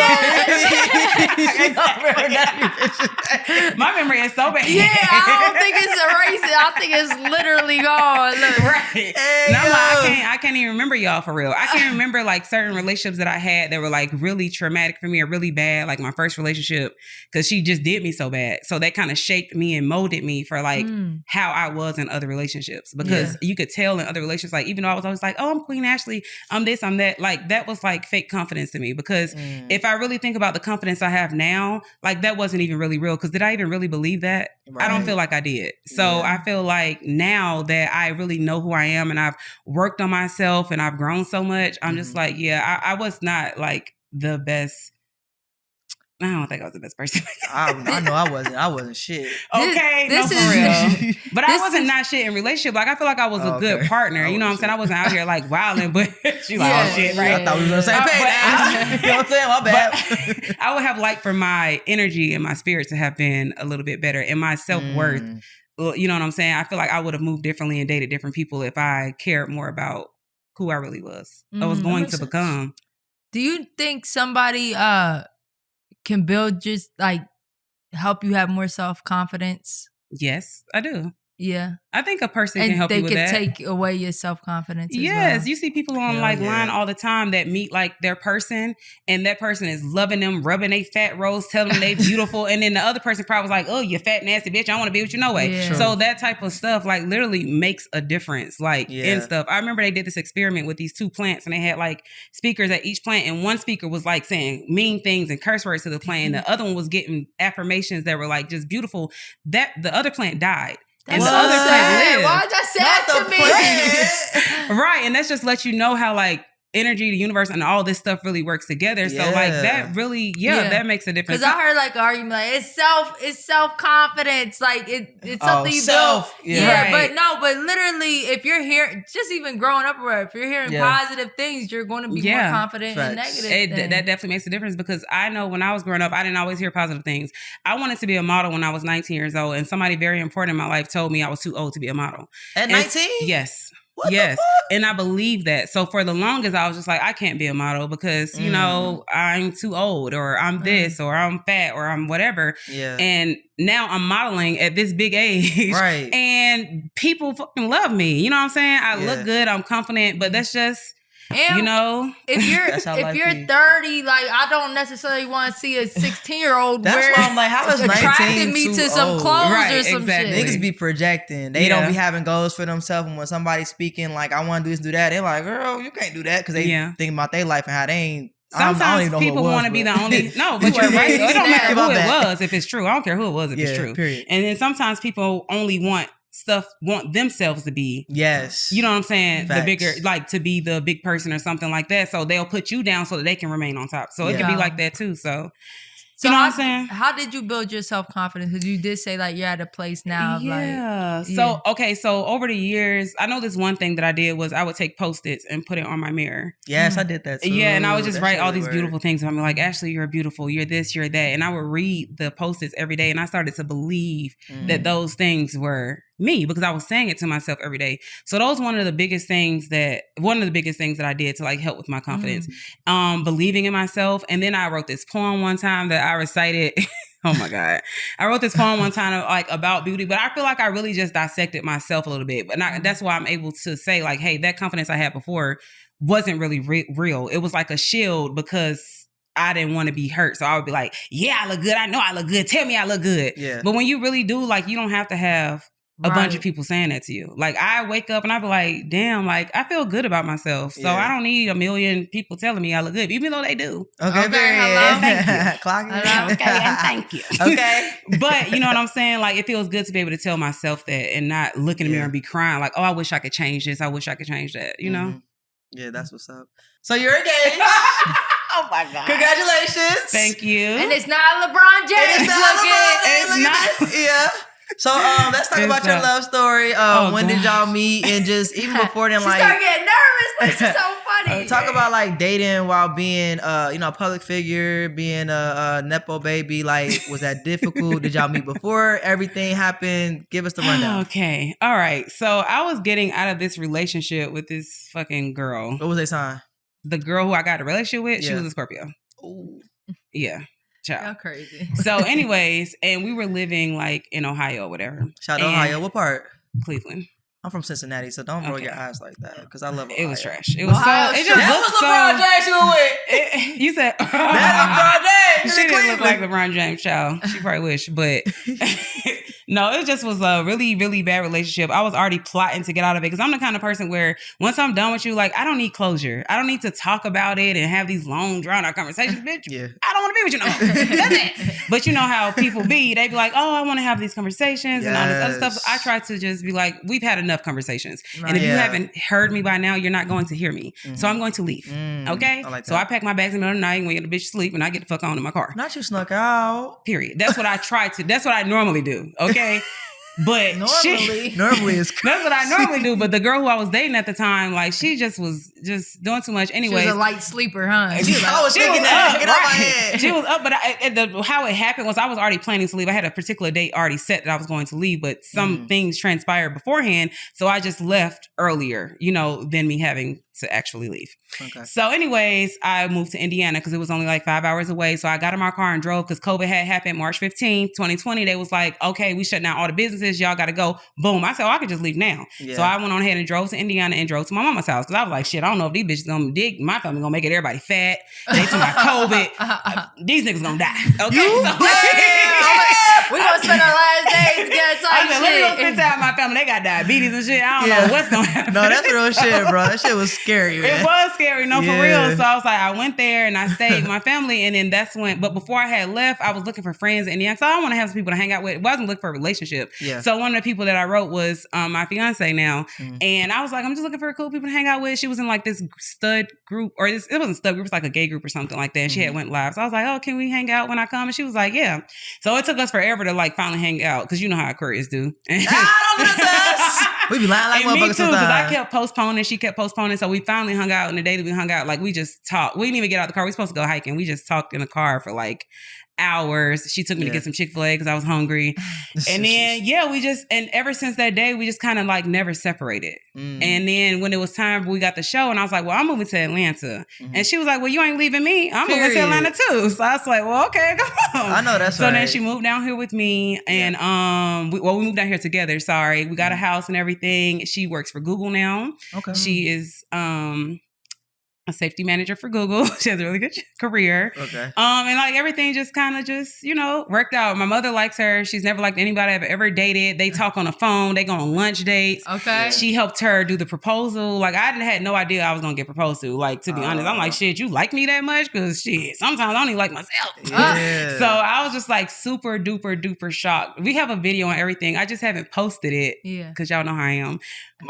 My memory is so bad. Yeah, I don't think it's erasing. I think it's literally gone. Look. Right. And I'm like, I can't even remember y'all for real. I can't remember like certain relationships that I had that were like really traumatic for me or really bad. Like my first relationship, because she just did me so bad. So that kind of shaped me and molded me for like how I was in other relationships. Because you could tell in other relationships, like even though I was always like, oh, I'm Queen Ashley, I'm this, I'm that. Like that was like fake confidence to me. Because if I really think about the confidence I have now, like that wasn't even really real. Because did I even really believe that? Right. I don't feel like I did. So I feel like now that I really know who I am and I've worked on myself and I've grown so much, I'm just like, I was not like the best. I don't think I was the best person. I know I wasn't. I wasn't shit. Okay, this for real. But I wasn't not shit in relationship. Like I feel like I was a good partner. You know what I'm saying? I wasn't out here like wilding, but she like, oh shit, right? I thought we were on the same page. You know what I'm saying? My bad. I would have liked for my energy and my spirit to have been a little bit better and my self-worth. You know what I'm saying? I feel like I would have moved differently and dated different people if I cared more about who I really was. I was going to become. Do you think somebody can build just like help you have more self-confidence? Yes, I do. Yeah. I think a person can help you with that. And they can take away your self-confidence as yes. well. You see people on line all the time that meet like their person and that person is loving them, rubbing they fat rolls, telling them they beautiful. And then the other person probably was like, oh, you fat, nasty bitch. I don't want to be with you no way. Yeah. So that type of stuff like literally makes a difference like in stuff. I remember they did this experiment with these two plants and they had like speakers at each plant. And one speaker was like saying mean things and curse words to the plant. And the other one was getting affirmations that were like just beautiful. That the other plant died. And the other plant lived. Why is that sad to me? Right. And that's just let you know how like energy, the universe, and all this stuff really works together. So like that really, that makes a difference. Because I heard like an argument, like it's self confidence, like it's something you build. But literally, if you're hearing, just even growing up, if you're hearing positive things, you're going to be more confident in negative things. That definitely makes a difference, because I know when I was growing up, I didn't always hear positive things. I wanted to be a model when I was 19 years old, and somebody very important in my life told me I was too old to be a model. At 19? Yes. What yes. And I believe that. So for the longest, I was just like, I can't be a model because, you know, I'm too old, or I'm this, or I'm fat, or I'm whatever. Yeah. And now I'm modeling at this big age. Right. And people fucking love me. You know what I'm saying? I look good. I'm confident, but that's just... And you know, if you're 30, like I don't necessarily want to see a 16-year-old. That's why I'm like, how is 19 attracting me to some clothes or some shit? Niggas be projecting. They don't be having goals for themselves. And when somebody's speaking, like I want to do this, do that, they're like, girl, you can't do that, because they think about their life and how they ain't. Sometimes people want to be the only. No, but you're right. It don't matter who it was if it's true. I don't care who it was if it's true. Period. And then sometimes people only want themselves to be, you know what I'm saying, the bigger, like to be the big person or something like that, so they'll put you down so that they can remain on top. So it can be like that too. So you know what I'm saying? How did you build your self-confidence? Because you did say like you're at a place now. So over the years, I know this one thing that I did was I would take Post-its and put it on my mirror. Yes, I did that too. Yeah, and I would just write all these beautiful things. I'm like, Ashley, you're beautiful. You're this, you're that. And I would read the Post-its every day, and I started to believe that those things were me, because I was saying it to myself every day. So that was one of the biggest things that I did to like help with my confidence, believing in myself. And then I wrote this poem one time that I recited. Oh my God. I wrote this poem one time like about beauty, but I feel like I really just dissected myself a little bit. But that's why I'm able to say like, hey, that confidence I had before wasn't really real. It was like a shield, because I didn't want to be hurt. So I would be like, yeah, I look good. I know I look good. Tell me I look good. Yeah. But when you really do, like, you don't have to have a bunch of people saying that to you. Like I wake up and I be like, damn, like I feel good about myself. So I don't need a million people telling me I look good, even though they do. Okay. Hello, thank you. Clock it. Okay, and thank you. Okay. But you know what I'm saying? Like it feels good to be able to tell myself that and not look in the mirror and be crying like, oh, I wish I could change this. I wish I could change that. You know? Yeah, that's what's up. So you're engaged. Oh my God. Congratulations. Thank you. And it's not LeBron James. It's not. Yeah. So let's talk about your love story. When did y'all meet? And just even before then, like, start getting nervous. Like, it's so funny. Talk about like dating while being a public figure, being a nepo baby. Like, was that difficult? Did y'all meet before everything happened? Give us the rundown. Okay. All right. So I was getting out of this relationship with this fucking girl. What was their sign? The girl who I got a relationship with, she was a Scorpio. Ooh. Yeah. Y'all crazy. So anyways, and we were living like in Ohio or whatever. Shout out Ohio. What part? Cleveland. I'm from Cincinnati, so don't roll your eyes like that, because I love Ohio. It was trash. It was Ohio so. It just that was LeBron James you were with. You said that LeBron James. She didn't look like LeBron James, child. She probably wish, but no, it just was a really, really bad relationship. I was already plotting to get out of it, because I'm the kind of person where once I'm done with you, like I don't need closure. I don't need to talk about it and have these long, drawn out conversations, bitch. Yeah. I don't want to be with you no more. That's it. But you know how people be. They be like, oh, I want to have these conversations and all this other stuff. I try to just be like, we've had enough conversations. Right. And if you haven't heard me by now, you're not going to hear me. So I'm going to leave. Okay? I like that. So I pack my bags in the middle of the night when the bitch sleep, and I get the fuck on in my car. Not you snuck out. Period. That's what I try to. That's what I normally do. Okay? But normally is that's what I normally do. But the girl who I was dating at the time, like she just was just doing too much. Anyway, she was a light sleeper, huh? I was thinking that. Get out my head. She was up, but how it happened was I was already planning to leave. I had a particular date already set that I was going to leave, but some things transpired beforehand, so I just left earlier, than me having to actually leave. Okay. So anyways, I moved to Indiana because it was only like 5 hours away. So I got in my car and drove because COVID had happened March 15th, 2020. They was like, okay, we shut down all the businesses. Y'all got to go. Boom. I said, I could just leave now. Yeah. So I went on ahead and drove to Indiana and drove to my mama's house because I was like, shit, I don't know if these bitches going to dig. My family going to make it everybody fat. They to my COVID. These niggas going to die. Okay. We gonna spend our last days together. I said, let me go spend time with my family. They got diabetes and shit. I don't know what's gonna happen. No, that's real shit, bro. That shit was scary, man. It was scary, no, for real. So I was like, I went there and I stayed with my family, and then that's when. But before I had left, I was looking for friends, and so I want to have some people to hang out with. I wasn't looking for a relationship. Yeah. So one of the people that I wrote was my fiance now, and I was like, I'm just looking for cool people to hang out with. She was in like this stud group, or it wasn't stud group, it was like a gay group or something like that. And she had went live, so I was like, oh, can we hang out when I come? And she was like, yeah. So it took us forever to like finally hang out, because you know how Aquarius do. Don't do this to us. We be lying like and me motherfuckers too, sometimes. because I kept postponing. She kept postponing. So we finally hung out. And the day that we hung out, like we just talked. We didn't even get out of the car. We were supposed to go hiking. We just talked in the car for like hours. She took me to get some Chick-fil-A because I was hungry. And then, and ever since that day, we just kind of like never separated. And then when it was time, we got the show, and I was like, well, I'm moving to Atlanta. And she was like, well, you ain't leaving me. I'm moving to Atlanta too. So I was like, well, okay, come on. I know that's right. So then she moved down here with me, and we moved down here together. Sorry. We got a house and everything. She works for Google now. Okay. She is a safety manager for Google. She has a really good career. Okay. And like everything just kind of just, worked out. My mother likes her. She's never liked anybody I've ever dated. They talk on the phone. They go on lunch dates. Okay. She helped her do the proposal. Like I had no idea I was going to get proposed to. Like, to be honest, I'm like, shit, you like me that much? Because shit, sometimes I don't even like myself. Yeah. So I was just like super duper duper shocked. We have a video and everything. I just haven't posted it. Yeah. Because y'all know how I am.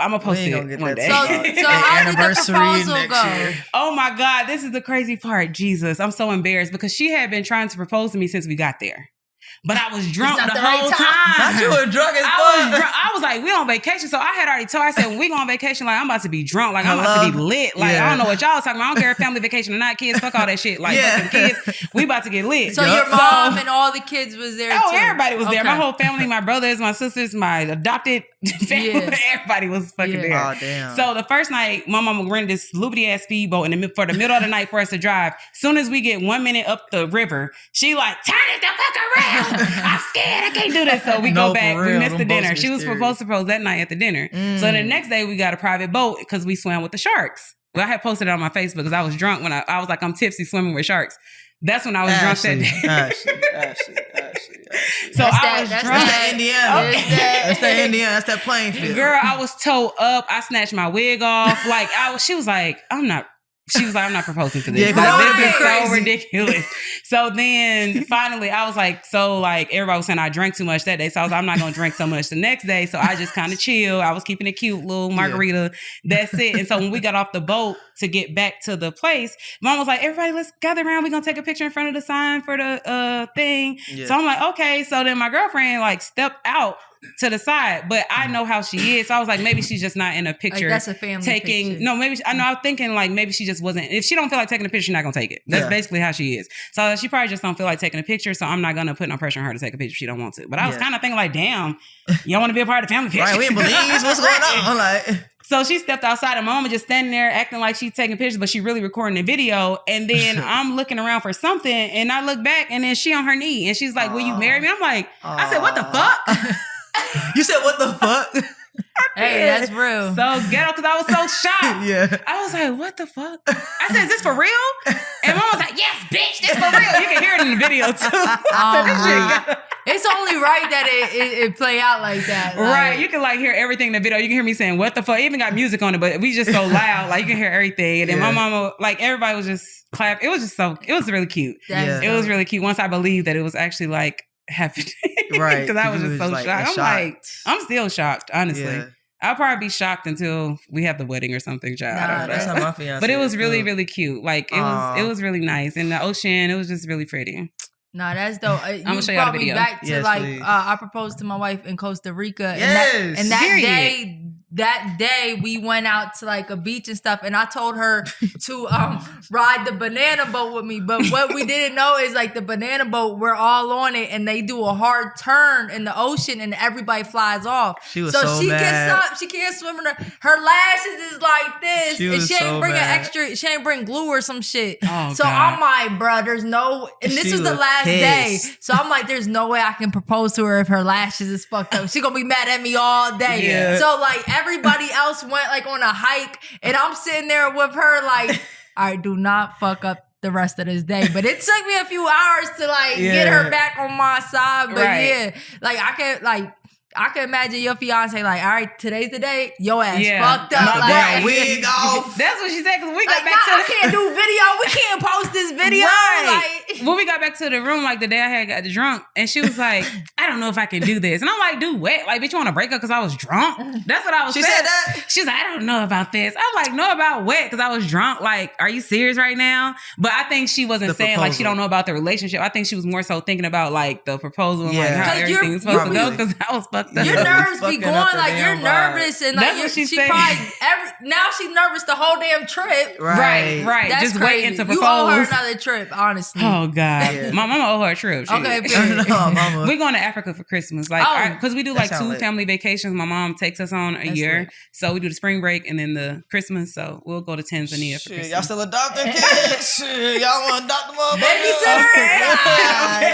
I'm going to post it one day. So how did the proposal go? Oh my God, this is the crazy part. Jesus, I'm so embarrassed because she had been trying to propose to me since we got there. But I was drunk the whole time. Not you were drunk as fuck. I was like, we on vacation. So I had already told her, I said, when we go on vacation, like I'm about to be drunk. Like I'm about to be lit. Like I don't know what y'all talking about. I don't care if family vacation or not, kids, fuck all that shit. Like fucking kids, we about to get lit. So your mom and all the kids was there too? Everybody was there. My whole family, my brothers, my sisters, my adopted family, everybody was fucking there. Oh, damn. So the first night, my mama rented this loopity ass speedboat for the middle of the night for us to drive. Soon as we get 1 minute up the river, she like, turn it the fuck around. I'm scared. I can't do this. So we go back. We missed the dinner. She was supposed to propose that night at the dinner. So the next day we got a private boat because we swam with the sharks. Well, I had posted it on my Facebook because I was drunk when I was like, I'm tipsy swimming with sharks. That's when I was drunk that day. Ashley. So I was drunk. That's that Indiana. That's that Indiana. That's that playing field. Girl, I was towed up. I snatched my wig off. Like she was like, I'm not proposing for this. Yeah, like, this is so ridiculous. So then finally I was like, everybody was saying I drank too much that day. So I was like, I'm not going to drink so much the next day. So I just kind of chill. I was keeping it cute, little margarita. That's it. And so when we got off the boat to get back to the place, Mom was like, everybody, let's gather around. We're going to take a picture in front of the sign for the thing. Yeah. So I'm like, okay. So then my girlfriend like stepped out to the side, but I know how she is. So I was like, maybe she's just not in a picture. Like that's a family picture. No, maybe I was thinking like maybe she just wasn't. If she don't feel like taking a picture, she's not gonna take it. That's basically how she is. So she probably just don't feel like taking a picture. So I'm not gonna put no pressure on her to take a picture if she don't want to. But I was kind of thinking like, damn, y'all want to be a part of the family picture? Right? We in Belize. What's going on? Like. So she stepped outside, and my mama just standing there acting like she's taking pictures, but she really recording the video. And then I'm looking around for something, and I look back, and then she on her knee, and she's like, "Will you marry me?" I'm like, I said, "What the fuck?" You said, "What the fuck?" Hey, that's real. So ghetto, because I was so shocked. Yeah. I was like, what the fuck? I said, is this for real? And Mom was like, yes, bitch, this for real. You can hear it in the video too. I said, it's only right that it play out like that. Like, right. You can like hear everything in the video. You can hear me saying, what the fuck? It even got music on it, but we just so loud. Like you can hear everything. And then my mama, like everybody was just clapping. It was really cute. It was really cute. Once I believed that it was actually like happening. Right. Because I was just so shocked. I'm still shocked, honestly. Yeah. I'll probably be shocked until we have the wedding or something, child. That's how my fiance. But it was really, really cute. Like it was really nice. In the ocean, it was just really pretty. Nah, that's dope. I'm gonna show y'all the video. Back to I proposed to my wife in Costa Rica. Yes. And that day we went out to like a beach and stuff, and I told her to ride the banana boat with me. But what we didn't know is like the banana boat, we're all on it, and they do a hard turn in the ocean, and everybody flies off. She was so she mad. gets up, she can't swim. Her lashes is like this, and she ain't bring she ain't bring glue or some shit. Oh, so God. I'm like, bro, there's no, and this was the last day. So I'm like, there's no way I can propose to her if her lashes is fucked up. She gonna be mad at me all day. Yeah. So like everybody else went like on a hike, and I'm sitting there with her like, all right, do not fuck up the rest of this day. But it took me a few hours to like get her back on my side. But yeah, like I can imagine your fiance like, all right, today's the day. Your ass fucked up. Knock like, that wig off. That's what she said, because we got like, back to I can't do video. We can't post this video. Right. Like, when we got back to the room, like the day I had got drunk, and she was like, I don't know if I can do this. And I'm like, do what? Like, bitch, you want to break up because I was drunk? That's what I was saying. She said that? She's like, I don't know about this. I'm like, know about what? Because I was drunk. Like, are you serious right now? But I think she wasn't saying like she don't know about the relationship. I think she was more so thinking about like the proposal and like how everything was supposed to go, because I was fucked up. your nerves be going like you're nervous and like That's what she said. probably now she's nervous the whole damn trip. Right. That's just crazy. waiting to propose. You owe her another trip, honestly. Oh God, my mama owe her a trip. Shit. Okay, period. Mama. We're going to Africa for Christmas, like because we do like 2 family vacations. My mom takes us on a year, lit. so we do the spring break and then the Christmas. So we'll go to Tanzania for Christmas. Y'all still adopting kids? Shit, y'all want to adopt them up? Babysitter?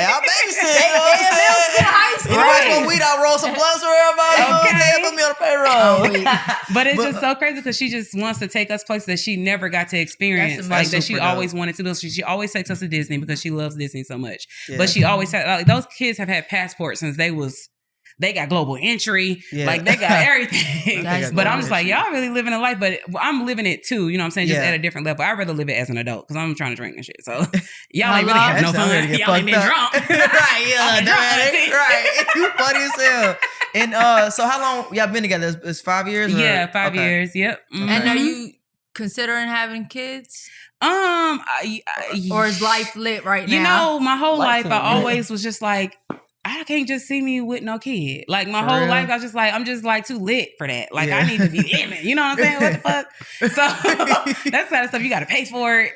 I'll babysit. You know what I'm saying? High school. Anybody want weed? I'll roll some blunts for everybody. Okay, put me on the payroll. But it's just so crazy because she just wants to take us places that she never got to experience, like that she always wanted to do. She always takes us to Disney because she loves Disney so much. Yeah. But she always had like, those kids have had passports since they got global entry, like they got everything. But I'm just like, y'all really living a life, but I'm living it too. You know what I'm saying? Just at a different level. I'd rather live it as an adult because I'm trying to drink and shit. So y'all ain't really have no fun. Y'all ain't been drunk. Right. You funny as hell. And so how long y'all been together? It's 5 years? Yeah, 5 years. Yep. Mm-hmm. And are you considering having kids? Or is life lit right now? You know, my whole life I always was just like, I can't just see me with no kid. Like my whole life, I was just like, I'm just like too lit for that. Like I need to be in it. You know what I'm saying? What the fuck? So that's the kind of stuff you got to pay for.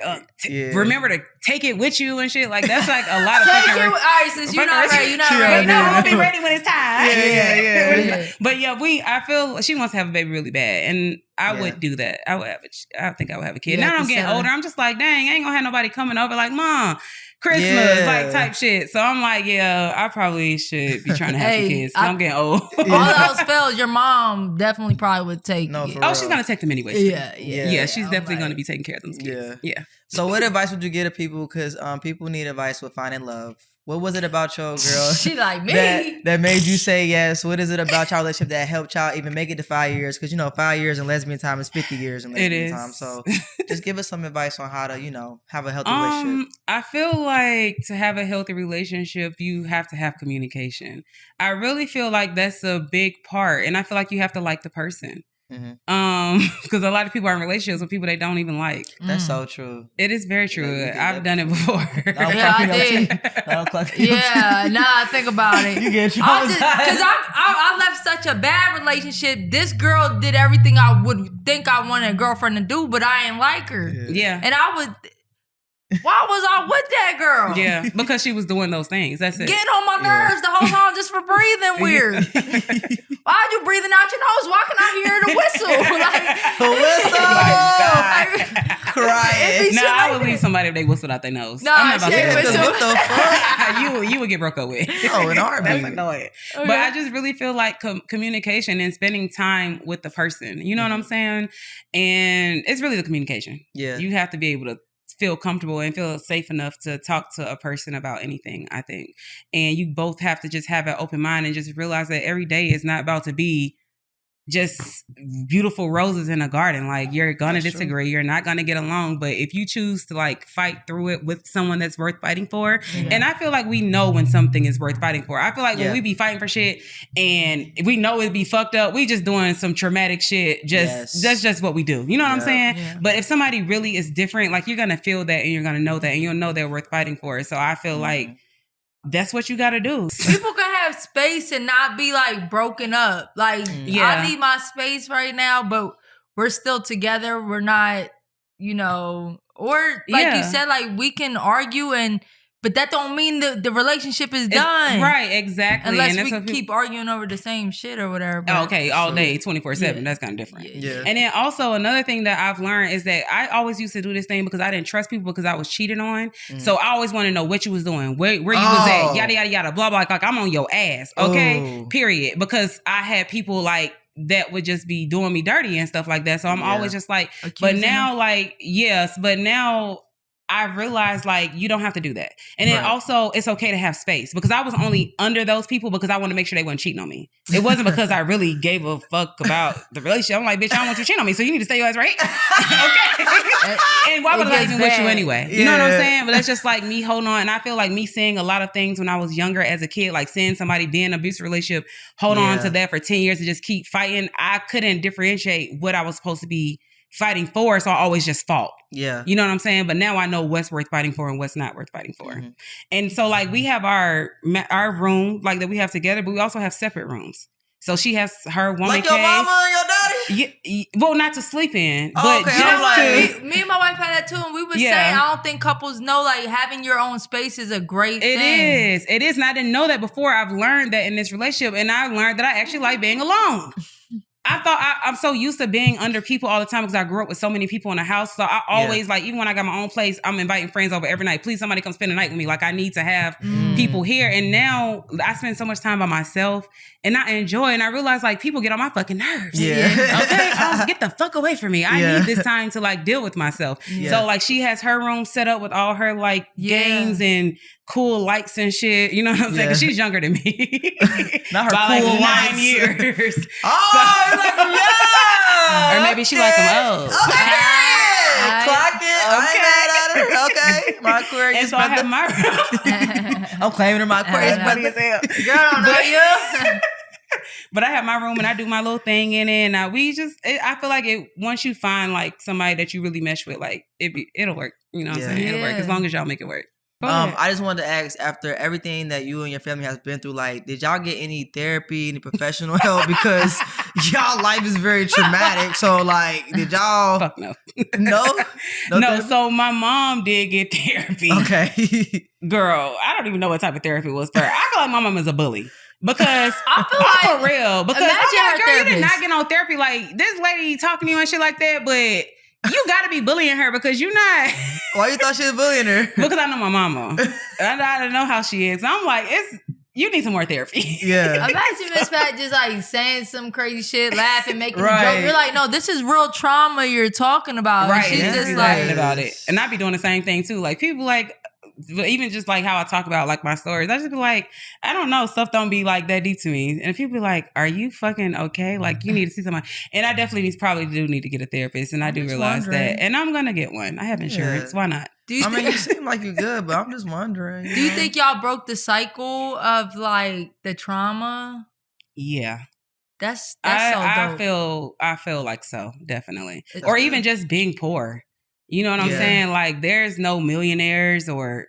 Remember to take it with you and shit. Like that's like a lot of fucking. All right, since you're not ready, you're not ready. No, I'll be ready when it's time. Yeah. But yeah, I feel she wants to have a baby really bad, and I would do that. I think I would have a kid. Now I'm getting older. I'm just like, dang, I ain't gonna have nobody coming over like, Mom, Christmas, like type shit. So I'm like, yeah, I probably should be trying to have some kids. I'm getting old. All else fails, your mom definitely probably would take. She's gonna take them anyway. Yeah. She's definitely gonna be taking care of them kids. Yeah. So what advice would you give to people? Because people need advice with finding love. What was it about your girl? She like me. That made you say yes? What is it about your relationship that helped y'all even make it to 5 years? Because 5 years in lesbian time is 50 years in lesbian time. So just give us some advice on how to, have a healthy relationship. I feel like to have a healthy relationship, you have to have communication. I really feel like that's a big part. And I feel like you have to like the person. Because a lot of people are in relationships with people they don't even like. That's so true. It is very true. I've done it before. I did. I think about it. You get because I left such a bad relationship. This girl did everything I would think I wanted a girlfriend to do, but I ain't like her. Yeah. And why was I with that girl? Yeah, because she was doing those things. That's it. Getting on my nerves the whole time just for breathing weird. Why'd you breathing out your nose? Why can I hear the whistle? The whistle! Crying. No, I would leave somebody if they whistled out their nose. No, I'm not about to whistle. What the fuck? You would get broke up with. Oh, an army. That's annoying. Okay. But I just really feel like communication and spending time with the person. You know what I'm saying? And it's really the communication. Yeah. You have to be able to feel comfortable and feel safe enough to talk to a person about anything, I think. And you both have to just have an open mind and just realize that every day is not about to be just beautiful roses in a garden. Like you're gonna disagree, you're not gonna get along, but if you choose to like fight through it with someone that's worth fighting for, and I feel like we know when something is worth fighting for. I feel like when we be fighting for shit and we know it'd be fucked up, we just doing some traumatic shit. That's just what we do. You know what I'm saying? Yeah. But if somebody really is different, like you're gonna feel that and you're gonna know that and you'll know they're worth fighting for. So I feel like that's what you got to do. People can have space and not be like broken up. Like, I need my space right now, but we're still together. We're not, or like you said, like we can argue but that don't mean the relationship is done. Right, exactly. Unless we keep arguing over the same shit or whatever. Okay, all day, 24/7. That's kind of different. Yeah. And then also another thing that I've learned is that I always used to do this thing because I didn't trust people because I was cheated on. So I always want to know what you was doing, where you was at, yada, yada, yada, blah, blah. Like I'm on your ass, okay? Period. Because I had people like that would just be doing me dirty and stuff like that. So I'm always just like, but now, like, but now I realized like you don't have to do that. And then also it's okay to have space because I was only under those people because I wanted to make sure they weren't cheating on me. It wasn't because I really gave a fuck about the relationship. I'm like, bitch, I don't want you cheating on me, so you need to stay your ass right. Okay. And why would I even with you anyway? You know what I'm saying? But that's just like me holding on. And I feel like me seeing a lot of things when I was younger as a kid, like seeing somebody be in an abusive relationship, hold on to that for 10 years and just keep fighting. I couldn't differentiate what I was supposed to be fighting for, so I always just fought. Yeah. You know what I'm saying? But now I know what's worth fighting for and what's not worth fighting for. Mm-hmm. And so like we have our room like that we have together, but we also have separate rooms. So she has her woman like your cave. mama and your daddy? Yeah, well, not to sleep in. Oh, but okay. just me and my wife had that too, and we were saying I don't think couples know like having your own space is a great thing. It is. And I didn't know that before. I've learned that in this relationship, and I learned that I actually like being alone. I thought I'm so used to being under people all the time because I grew up with so many people in the house. So I always like, even when I got my own place, I'm inviting friends over every night. Please, somebody come spend the night with me. Like I need to have people here. And now I spend so much time by myself and I enjoy. And I realize like people get on my fucking nerves. Yeah. Okay. Get the fuck away from me. I need this time to like deal with myself. Yeah. So like she has her room set up with all her like games and cool lights and shit. You know what I'm saying? Because she's younger than me. Not her by cool like 9 lights. years. Oh, like, yeah. Or maybe she like them old. Okay. Clock it. I ain't mad at her. Okay. My Aquarius. And so I have my room. I'm claiming her my Aquarius buddy as hell. Girl, I don't know you. But I have my room and I do my little thing in it. And I feel like once you find like somebody that you really mesh with, like it'll work. You know what I'm saying? It'll work as long as y'all make it work. I just wanted to ask, after everything that you and your family has been through, like, did y'all get any therapy, any professional help? Because y'all life is very traumatic. So, like, did y'all? Fuck no. No. So my mom did get therapy. Okay. Girl, I don't even know what type of therapy was for her. I feel like my mom is a bully. Because I feel like for real. Because imagine I'm like, girl, her you did not therapist. get on therapy. Like this lady talking to you and shit like that, but you gotta be bullying her because you're not. Why you thought she was bullying her? Because I know my mama. I know how she is. I'm like, you need some more therapy. Yeah. Imagine Miss Pat just like saying some crazy shit, laughing, making a joke. You're like, no, this is real trauma you're talking about. Right. And she's just like laughing about it. And I be doing the same thing too. Like people like, even just like how I talk about like my stories, I just be like, I don't know, stuff don't be like that deep to me. And people be like, are you fucking okay? Like you need to see somebody. And I definitely probably do need to get a therapist. And I do realize that. And I'm gonna get one. I have insurance. Why not? I mean, you seem like you're good, but I'm just wondering. Do you think y'all broke the cycle of like the trauma? Yeah. That's so dope. I feel like so, definitely. Or even just being poor. You know what I'm saying? Like there's no millionaires or,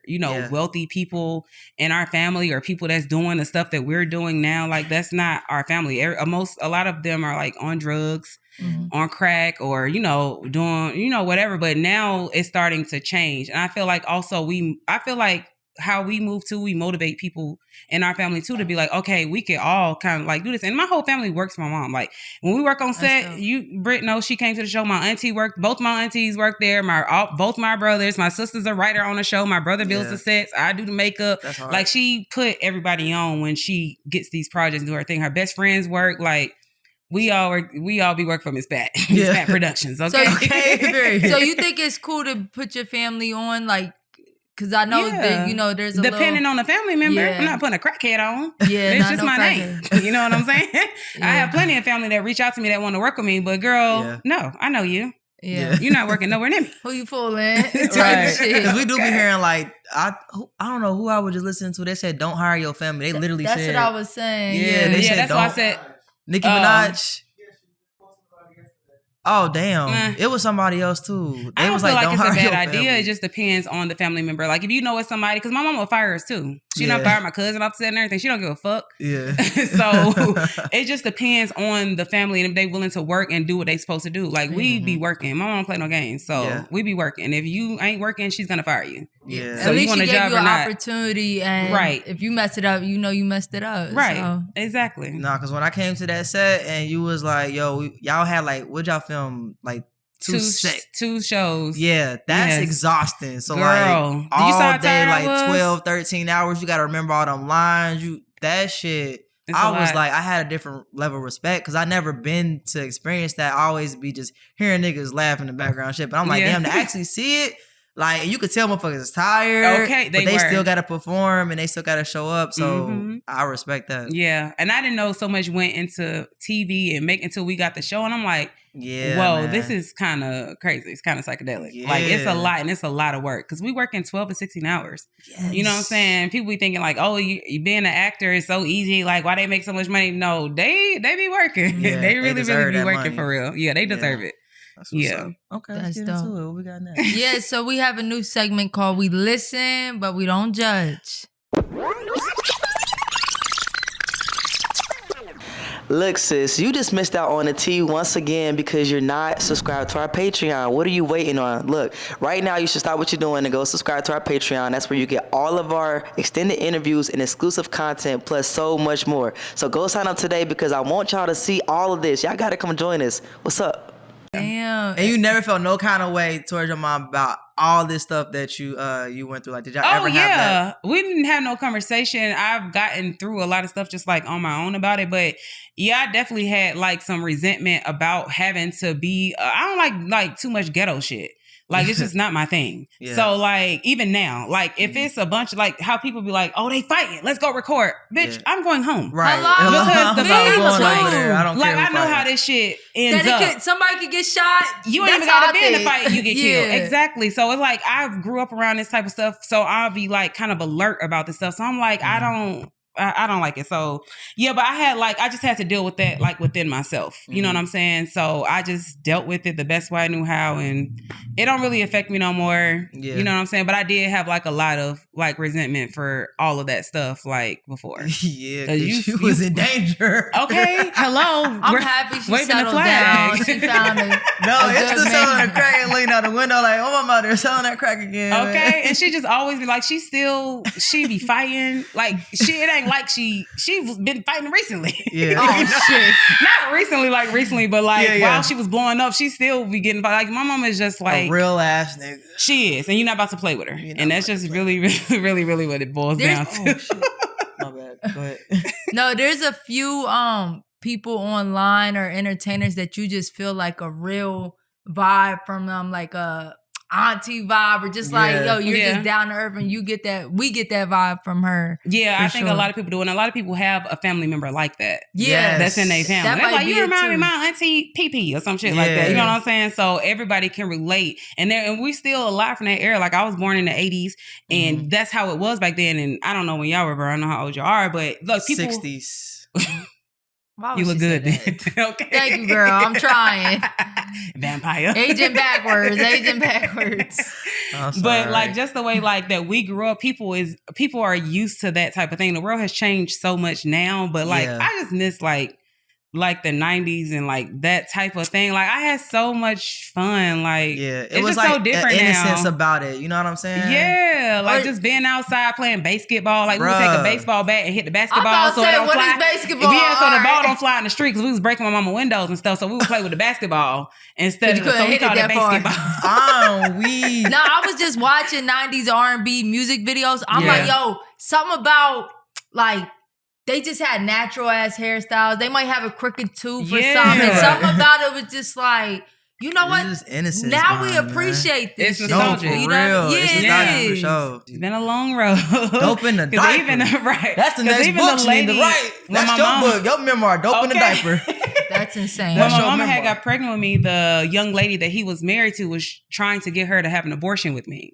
wealthy people in our family or people that's doing the stuff that we're doing now. Like that's not our family. A lot of them are like on drugs, on crack or, doing, whatever. But now it's starting to change. And I feel like also how we move too, we motivate people in our family too to be like, okay, we can all kind of like do this. And my whole family works for my mom. Like when we work on set, Britt knows she came to the show. My auntie worked, both my aunties work there. Both my brothers, my sister's a writer on the show. My brother builds the sets. I do the makeup. Like she put everybody on when she gets these projects and do her thing. Her best friends work. Like we all be working for Miss Pat. Miss Pat Productions. Okay. So you think it's cool to put your family on like, because I know that, there's a depending on the family member. I'm not putting a crackhead on. Yeah, it's just my name. You know what I'm saying? I have plenty of family that reach out to me that want to work with me, but girl, no, I know you. Yeah. You're not working nowhere near me. Who you fooling? Right. Because we do be hearing like, I don't know who I was just listening to. They said, don't hire your family. They literally said. That's what I was saying. Yeah, they said, that's why I said. Nicki Minaj. Oh, damn. It was somebody else, too. I don't feel like it's a bad idea. It just depends on the family member. Like, if you know it's somebody, because my mom will fire us, too. She not fire my cousin upset and everything. She don't give a fuck. Yeah. So, it just depends on the family and if they willing to work and do what they supposed to do. Like, we be working. My mom don't play no games. So, we be working. If you ain't working, she's going to fire you. Yeah. So, at least you gave you an opportunity. And if you mess it up, you know you messed it up. Right. So. Exactly. Nah, because when I came to that set and you was like, yo, y'all had like, what'd y'all film? Like two shows. Yeah, that's exhausting. So like all day, like 12, 13 hours, you got to remember all them lines. That shit. I was like, I had a different level of respect because I never been to experience that. I always be just hearing niggas laugh in the background shit. But I'm like, damn, to actually see it, Like, you could tell motherfuckers is tired. Okay, but they still got to perform and they still got to show up. So Mhm. I respect that. Yeah, and I didn't know so much went into TV and until we got the show, and I'm like, Yeah, whoa, man. this is kind of crazy. It's kind of psychedelic. Like, it's a lot, and it's a lot of work because we work in 12 to 16 hours. Yes. You know what I'm saying? People be thinking like, oh, you being an actor is so easy. Like, why they make so much money? No, they be working. Yeah, they really deserve be that working money. for real. Yeah, they deserve it. That's what's Yeah. up. Okay, That's let's get dope. into it. What we got next? Yeah, so we have a new segment called We Listen, but we don't judge. Look, sis, you just missed out on the tea once again because you're not subscribed to our Patreon. What are you waiting on? Look, right now you should stop what you're doing and go subscribe to our Patreon. That's where you get all of our extended interviews and exclusive content plus so much more. So go sign up today because I want y'all to see all of this. Y'all got to come join us. What's up? Damn. And you never felt no kind of way towards your mom about all this stuff that you went through. Like, did y'all ever have that? We didn't have no conversation. I've gotten through a lot of stuff just like on my own about it, but yeah, I definitely had like some resentment about having to be. I don't like too much ghetto shit. Like, it's just not my thing. Yeah. So, like, even now, like, if it's a bunch of, like, how people be like, oh, they fighting, let's go record. Bitch, Yeah. I'm going home. Right. Hello? Because the Me violence, too. I don't like, care I who know fighting. how this shit ends That up. it could, somebody could get shot. You ain't even That's how got to I be in the think. fight and you get killed. Yeah. Exactly. So it's like, I grew up around this type of stuff. So I'll be like kind of alert about this stuff. So I'm like, I don't like it. So yeah, but I just had to deal with that like within myself. You know what I'm saying? So I just dealt with it the best way I knew how, and it don't really affect me no more. Yeah. You know what I'm saying? But I did have like a lot of like resentment for all of that stuff like before. Yeah, 'Cause because you was in danger. Okay, hello. I'm happy she waving the settled flag. down. She found it. No, A it's good the man. selling that crack and looking out the window like, oh, I'm out there selling that crack again. Okay, and she just always be like, she be fighting. Like, it ain't like she's been fighting recently. Yeah. Oh, shit. Not recently, but like Yeah. while she was blowing up, she still be getting fight. Like, my mom is just like, A real ass nigga. she is, and you're not about to play with her. You're not And that's about just really, really, really, really what it boils down to. Oh, shit. My bad. Go ahead. No, there's a few people online or entertainers that you just feel like a real vibe from them, like a auntie vibe, or just like, yo, you're Yeah. just down to earth, and we get that vibe from her. Yeah, I For think sure. a lot of people do, and a lot of people have a family member like that. Yeah, Yes. That's in their family. That They're might like, be you it remind me too. of my auntie Pee or some shit like that. You know Yeah. what I'm saying? So everybody can relate. And we still alive from that era. Like, I was born in the 80s, and that's how it was back then. And I don't know when y'all were born. I don't know how old you are, but look, people... 60s. Why would You she look say good. that? Then. Okay. Thank you, girl. I'm trying. Vampire. Aging backwards. I'm But sorry. like, just the way like that we grew up, people are used to that type of thing. The world has changed so much now, but like Yeah. I just miss like the 90s and like that type of thing. Like, I had so much fun. Like, yeah, it it's was just like so different an innocence now. about it. You know what I'm saying? Yeah, like Or- just being outside playing basketball. Like, we would Bruh. take a baseball bat and hit the basketball about to so it say, don't what fly. is basketball? Yeah, so the All ball right. don't fly in the street because we was breaking my mama windows and stuff. So we would play with the basketball instead You of couldn't so we hit it called it that far. basketball. I'm weak. No, I was just watching 90s R&B music videos. I'm Yeah. like, yo, something about like they just had natural ass hairstyles. They might have a crooked tooth or Yeah. something. Something about it was just like, you know what? It's just innocence. Now we behind it, man. appreciate this. It's shit. No, for nostalgia. real. You know? Yeah, it's it nostalgia for is. sure. It's been a long road. Dope in the 'Cause diaper. even right. That's the 'Cause next even book the you need to lady- write. when That's my your mom- book, your memoir, Dope in the Okay. Diaper. That's insane. When That's my your mama had memoir. got pregnant with me, the young lady that he was married to was trying to get her to have an abortion with me.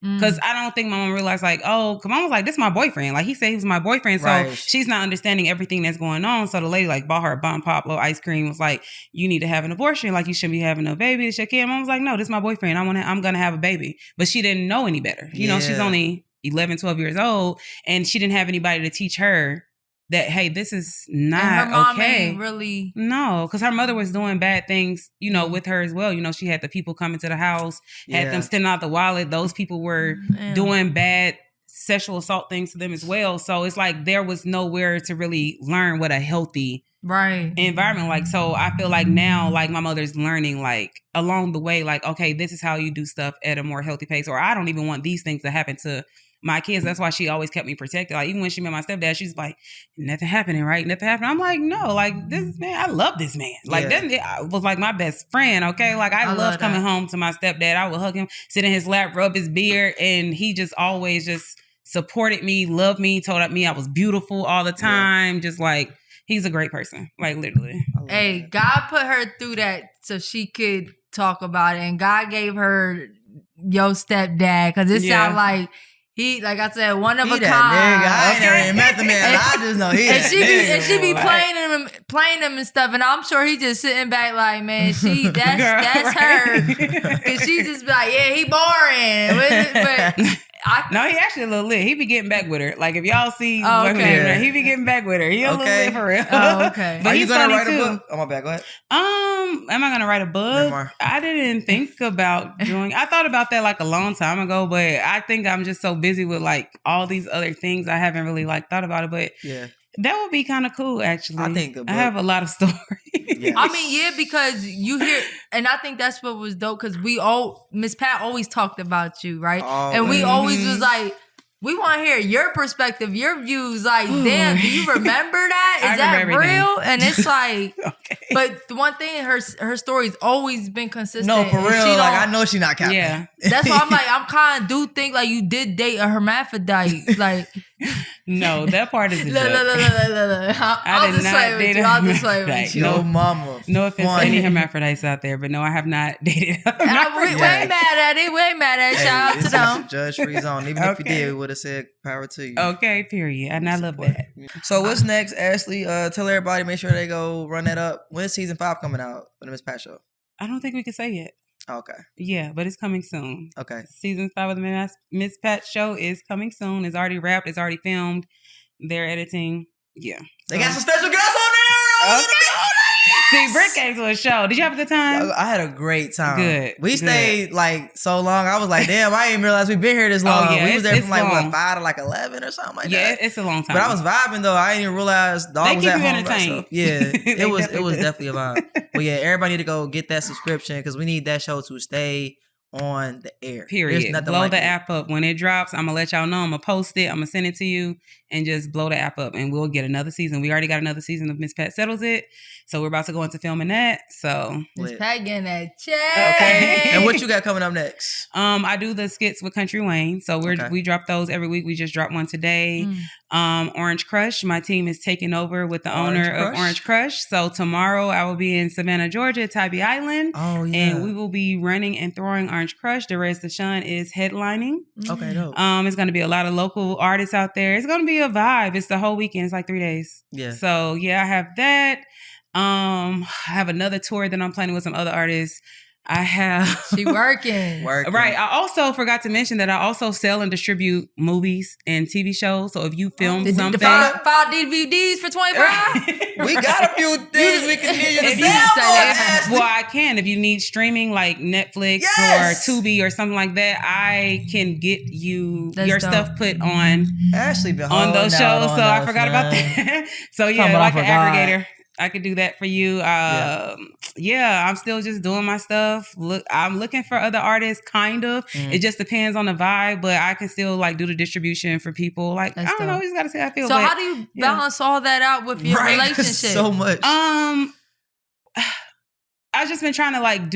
Mm. Because I don't think my mom realized, like, oh, come on, was like, this is my boyfriend. Like, he said he was my boyfriend. So Right. she's not understanding everything that's going on. So the lady, like, bought her a bomb pop, little ice cream, was like, you need to have an abortion. Like, you shouldn't be having a baby. It's your kid. Mom was like, no, this is my boyfriend. I'm going to have a baby. But she didn't know any better. You know, she's Yeah. only 11, 12 years old. And she didn't have anybody to teach her that, hey, this is not and her mom okay. ain't really. No, because her mother was doing bad things, you know, with her as well. You know, she had the people coming to the house, had Yeah. them stealing out the wallet. Those people were Damn. doing bad sexual assault things to them as well. So it's like there was nowhere to really learn what a healthy Right. environment like. So I feel like now, like, my mother's learning, like, along the way, like, okay, this is how you do stuff at a more healthy pace. Or I don't even want these things to happen to my kids. That's why she always kept me protected. Like even when she met my stepdad, she's like, nothing happening, right? Nothing happening. I'm like, no, like this man, I love this man. Like that was like my best friend. Okay, like I love coming home to my stepdad. I would hug him, sit in his lap, rub his beard, and he just always just supported me, loved me, told me I was beautiful all the time. Just like he's a great person. Like literally. Hey, God put her through that so she could talk about it, and God gave her your stepdad because it sounds like he, like I said, one of a kind. I ain't never even met the man. I just know he. And she be playing him and stuff, and I'm sure he just sitting back like, man, that's her, because she just be like, yeah, he boring, but. No, he actually a little lit. He be getting back with her. Like if y'all see, he be getting back with her. He a little lit for real. Oh, okay. But Are you he's gonna funny write too. a book? Oh my bad. Go ahead. Am I gonna write a book? Memoir. I didn't think about doing. I thought about that like a long time ago, but I think I'm just so busy with like all these other things. I haven't really like thought about it, but that would be kind of cool. Actually, I think I have a lot of stories. Yeah. I mean, because you hear, and I think that's what was dope, because Miss Pat always talked about you, right? And we always was like, we want to hear your perspective, your views. Like, damn, do you remember that? Is that real? And it's like, but the one thing, her story's always been consistent. No, for real. Like, I know she not capping. Yeah. That's why I'm like, I'm kind of do think like you did date a hermaphrodite. Like, no, that part is a joke. I'll just play with you. I'll just play with you. No mama. No offense to any hermaphrodites out there, but no, I have not dated a hermaphrodite. We ain't mad at it. We ain't mad at it. Shout out to them. Judge free zone. Even if you did, we would have said power to you. Okay, period. And I love that. So what's next, Ashley? Tell everybody, make sure they go run that up. When's season 5 coming out for the Miss Pat Show? I don't think we can say yet. Okay. Yeah, but it's coming soon. Okay. Season 5 of the Miss Pat Show is coming soon. It's already wrapped. It's already filmed. They're editing. Yeah. They got some special guests on there. Okay. See, Britt came to a show. Did you have a good time? I had a great time. Good. We stayed like so long. I was like, damn, I didn't realize we've been here this long. We was there from like what, 5 to like 11 or something like that. Yeah, it's a long time. But I was vibing though. I didn't even realize dog was at home. Entertained. Yeah, it was definitely a vibe. But yeah, everybody need to go get that subscription because we need that show to stay on the air. Period. Blow like the app up when it drops. I'm gonna let y'all know. I'm gonna post it. I'm gonna send it to you and just blow the app up, and we'll get another season. We already got another season of Miss Pat Settles It, so we're about to go into filming that. So Miss Pat getting that check. Okay. And what you got coming up next? I do the skits with Country Wayne. So we drop those every week. We just dropped one today. Orange Crush. My team is taking over with the owner of Orange Crush. So tomorrow I will be in Savannah, Georgia, at Tybee Island. Oh yeah. And we will be running and throwing Orange Crush. Derez Deshawn is headlining. Okay, dope. It's gonna be a lot of local artists out there. It's gonna be a vibe. It's the whole weekend. It's like 3 days. Yeah. So yeah, I have that. I have another tour that I'm planning with some other artists. I have she working. Right. I also forgot to mention that I also sell and distribute movies and TV shows. So if you film something, 5 DVDs for $25. We got a few things we can need you to sell. Well, I can. If you need streaming like Netflix or Tubi or something like that, I can get you your stuff put on Ashley on those shows. So I forgot about that. So yeah, like an aggregator. I could do that for you. I'm still just doing my stuff. I'm looking for other artists, kind of. It just depends on the vibe, but I can still like do the distribution for people. Like, I don't know, you just gotta see how I feel. So how do you balance all that out with your relationship? So much. I've just been trying to like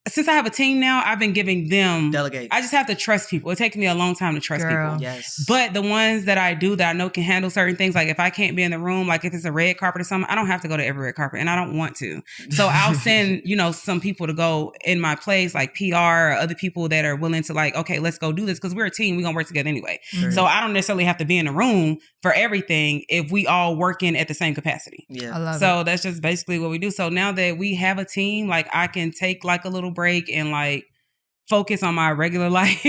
since I have a team now, I've been giving them delegate. I just have to trust people. It takes me a long time to trust people. Yes. But the ones that I do that I know can handle certain things, like if I can't be in the room, like if it's a red carpet or something, I don't have to go to every red carpet and I don't want to. So I'll send, some people to go in my place, like PR or other people that are willing to like, okay, let's go do this because we're a team. We're going to work together anyway. Mm-hmm. So I don't necessarily have to be in the room for everything if we all working at the same capacity. Yeah. I love so that's just basically what we do. So now that we have a team, like I can take like a little break and like focus on my regular life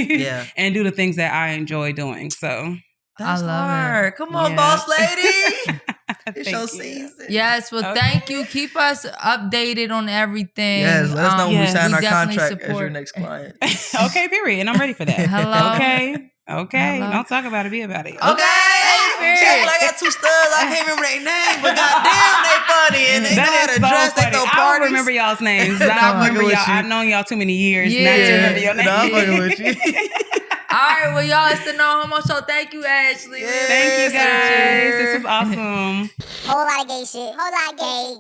and do the things that I enjoy doing. So that's hard. Come on, boss lady. It's your season. Yes, well, thank you. Keep us updated on everything. Yes, let us know when we sign our contract as your next client. Okay, period. And I'm ready for that. Hello. Okay. Hello. Don't talk about it. Be about it. Okay. Check, I got 2 studs. I can't remember their name, but goddamn, they funny and they know how to dress. They throw parties. I don't remember y'all's names. I remember y'all. I've known y'all too many years not to remember your names. No, I'm fucking with you. right, well, y'all, it's the No Homo Show. Thank you, Ashley. Thank you guys. This was awesome. Whole lot of gay shit. Whole lot of gay.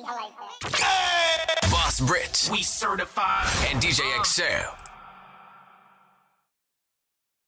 I like that. Boss Brit, we certified, and DJ XL.